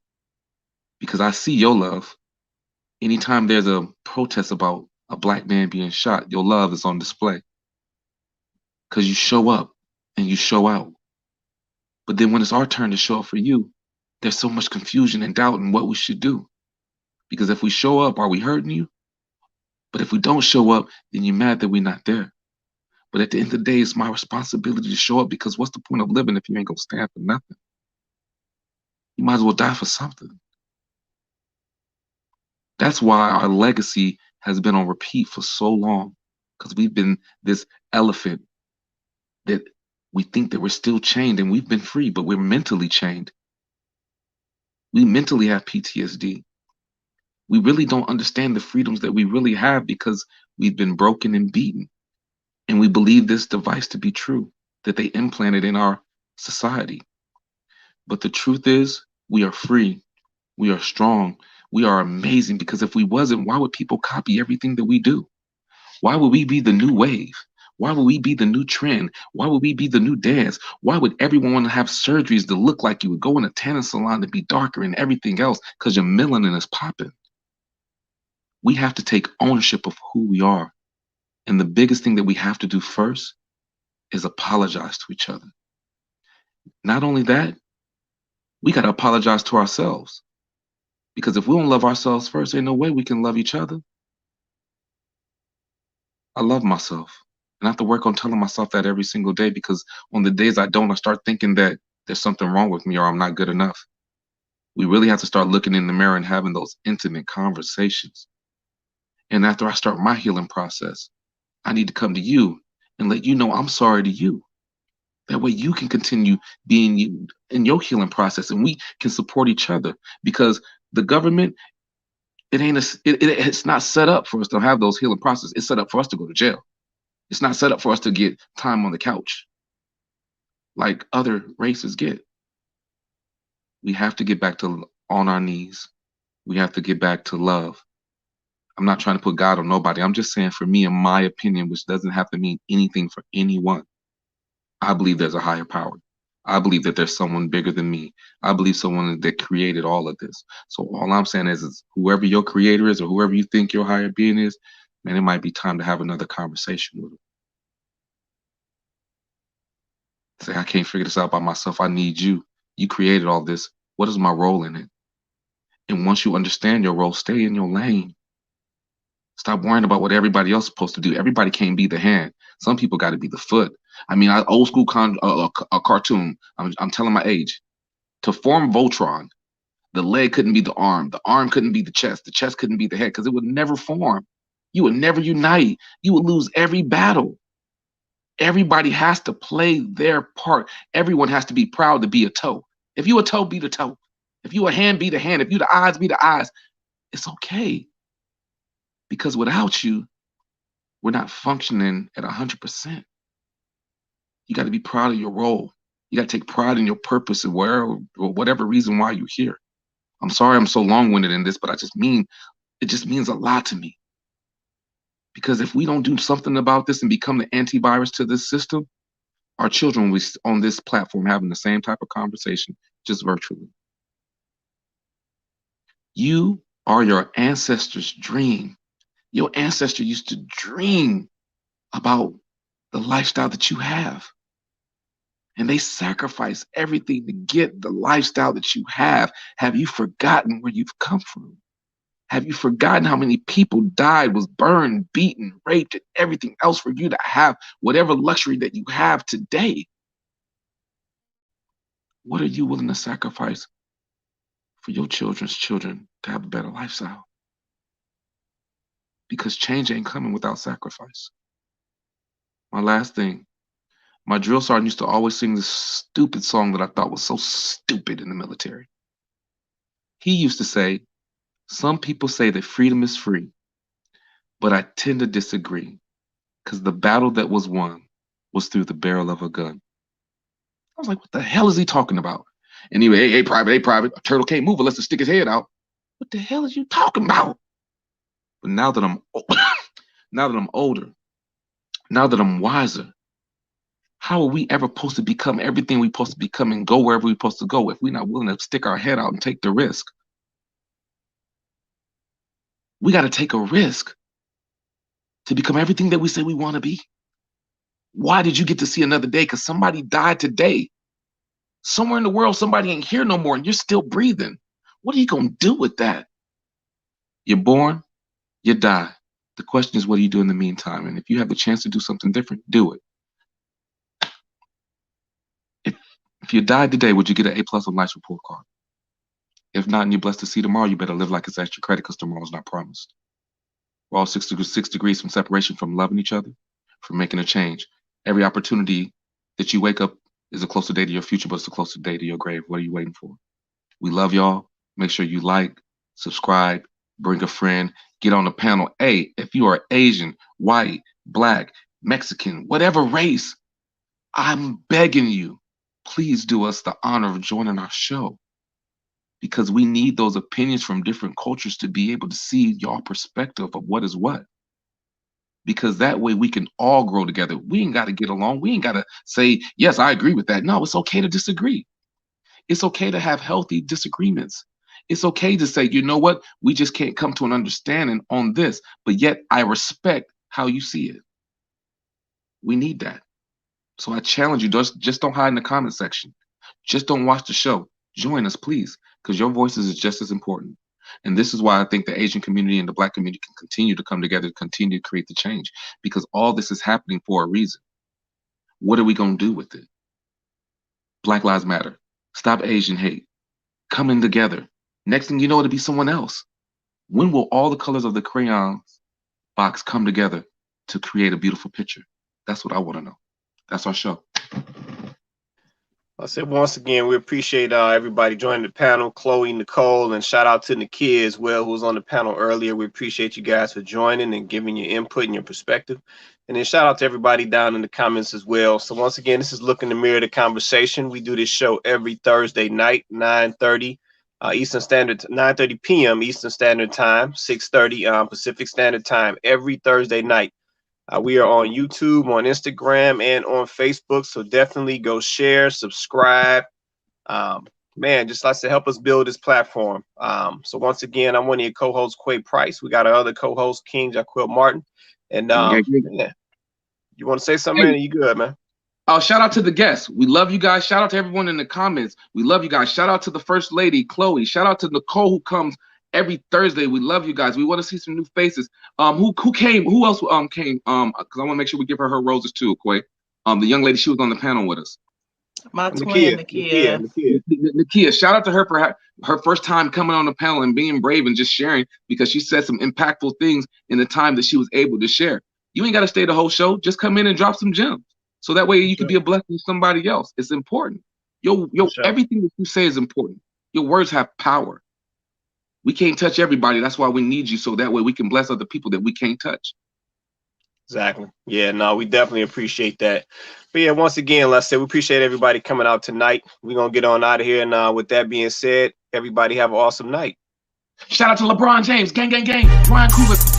Because I see your love. Anytime there's a protest about a black man being shot, your love is on display. Because you show up and you show out. But then when it's our turn to show up for you, there's so much confusion and doubt in what we should do. Because if we show up, are we hurting you? But if we don't show up, then you're mad that we're not there. But at the end of the day, it's my responsibility to show up, because what's the point of living if you ain't gonna stand for nothing? You might as well die for something. That's why our legacy has been on repeat for so long, because we've been this elephant that we think that we're still chained, and we've been free, but we're mentally chained. We mentally have PTSD. We really don't understand the freedoms that we really have because we've been broken and beaten. And we believe this device to be true, that they implanted in our society. But the truth is, we are free. We are strong. We are amazing, because if we wasn't, why would people copy everything that we do? Why would we be the new wave? Why would we be the new trend? Why would we be the new dance? Why would everyone want to have surgeries to look like you, would go in a tanning salon to be darker and everything else because your melanin is popping? We have to take ownership of who we are. And the biggest thing that we have to do first is apologize to each other. Not only that, we got to apologize to ourselves. Because if we don't love ourselves first, ain't no way we can love each other. I love myself. And I have to work on telling myself that every single day, because on the days I don't, I start thinking that there's something wrong with me or I'm not good enough. We really have to start looking in the mirror and having those intimate conversations. And after I start my healing process, I need to come to you and let you know I'm sorry to you. That way you can continue being you in your healing process, and we can support each other, because the government, it's not set up for us to have those healing processes. It's set up for us to go to jail. It's not set up for us to get time on the couch like other races get. We have to get back to on our knees. We have to get back to love. I'm not trying to put God on nobody. I'm just saying, for me, in my opinion, which doesn't have to mean anything for anyone, I believe there's a higher power. I believe that there's someone bigger than me. I believe someone that created all of this. So all I'm saying is whoever your creator is, or whoever you think your higher being is, man, it might be time to have another conversation with them. Say, I can't figure this out by myself. I need you. You created all this. What is my role in it? And once you understand your role, stay in your lane. Stop worrying about what everybody else is supposed to do. Everybody can't be the hand. Some people got to be the foot. I mean, old school cartoon. I'm telling my age. To form Voltron, the leg couldn't be the arm couldn't be the chest couldn't be the head, because it would never form. You would never unite. You would lose every battle. Everybody has to play their part. Everyone has to be proud to be a toe. If you a toe, be the toe. If you a hand, be the hand. If you the eyes, be the eyes. It's okay. Because without you, we're not functioning at 100%. You got to be proud of your role. You got to take pride in your purpose and whatever reason why you're here. I'm sorry I'm so long-winded in this, but it just means a lot to me. Because if we don't do something about this and become the antivirus to this system, our children will be on this platform having the same type of conversation, just virtually. You are your ancestors' dream. Your ancestor used to dream about the lifestyle that you have. And they sacrifice everything to get the lifestyle that you have. Have you forgotten where you've come from? Have you forgotten how many people died, was burned, beaten, raped, and everything else for you to have whatever luxury that you have today? What are you willing to sacrifice for your children's children to have a better lifestyle? Because change ain't coming without sacrifice. My last thing, my drill sergeant used to always sing this stupid song that I thought was so stupid in the military. He used to say, some people say that freedom is free, but I tend to disagree because the battle that was won was through the barrel of a gun. I was like, what the hell is he talking about? And he went, hey, private, a turtle can't move unless it stick his head out. What the hell is you talking about? But now that I'm older, now that I'm wiser, how are we ever supposed to become everything we're supposed to become and go wherever we're supposed to go if we're not willing to stick our head out and take the risk? We got to take a risk to become everything that we say we want to be. Why did you get to see another day? Because somebody died today. Somewhere in the world, somebody ain't here no more, and you're still breathing. What are you going to do with that? You're born, you die. The question is, what do you do in the meantime? And if you have the chance to do something different, do it. If you died today, would you get an A+ on life's report card? If not, and you're blessed to see tomorrow, you better live like it's extra credit because tomorrow's not promised. We're all 6 degrees from separation from loving each other, from making a change. Every opportunity that you wake up is a closer day to your future, but it's a closer day to your grave. What are you waiting for? We love y'all. Make sure you like, subscribe, bring a friend, get on the panel. Hey, if you are Asian, white, black, Mexican, whatever race, I'm begging you, please do us the honor of joining our show, because we need those opinions from different cultures to be able to see your perspective of what is what. Because that way we can all grow together. We ain't got to get along. We ain't got to say, yes, I agree with that. No, it's okay to disagree. It's okay to have healthy disagreements. It's okay to say, you know what? We just can't come to an understanding on this, but yet I respect how you see it. We need that. So I challenge you, just don't hide in the comment section. Just don't watch the show. Join us, please, because your voices is just as important. And this is why I think the Asian community and the Black community can continue to come together, continue to create the change, because all this is happening for a reason. What are we going to do with it? Black Lives Matter. Stop Asian hate. Coming together. Next thing you know, it'll be someone else. When will all the colors of the crayon box come together to create a beautiful picture? That's what I want to know. That's our show. I said once again, we appreciate everybody joining the panel, Chloe, Nicole, and shout out to Nakia as well, who was on the panel earlier. We appreciate you guys for joining and giving your input and your perspective. And then shout out to everybody down in the comments as well. So once again, this is Look in the Mirror, the Conversation. We do this show every Thursday night, 9:30 Eastern Standard, 9:30 p.m. Eastern Standard Time, 6:30 Pacific Standard Time, every Thursday night. We are on YouTube, on Instagram, and on Facebook. So definitely go share, subscribe. Man, just like to help us build this platform. So once again, I'm one of your co-hosts, Quay Price. We got our other co-host, King Jaquil Martin. And yeah. You want to say something, man? You good, man? Oh, shout out to the guests. We love you guys. Shout out to everyone in the comments. We love you guys. Shout out to the First Lady, Chloe. Shout out to Nicole, who comes every Thursday. We love you guys. We want to see some new faces. Who came? Who else came? Because I want to make sure we give her roses too, Quay. The young lady, she was on the panel with us. My twin, Nakia. Shout out to her for her first time coming on the panel and being brave and just sharing, because she said some impactful things in the time that she was able to share. You ain't got to stay the whole show. Just come in and drop some gems. So that way you can be a blessing to somebody else. It's important. Everything that you say is important. Your words have power. We can't touch everybody. That's why we need you. So that way we can bless other people that we can't touch. Exactly. Yeah, no, we definitely appreciate that. But yeah, once again, let's say we appreciate everybody coming out tonight. We're going to get on out of here. And with that being said, everybody have an awesome night. Shout out to LeBron James. Gang, gang, gang. Ryan Coogler.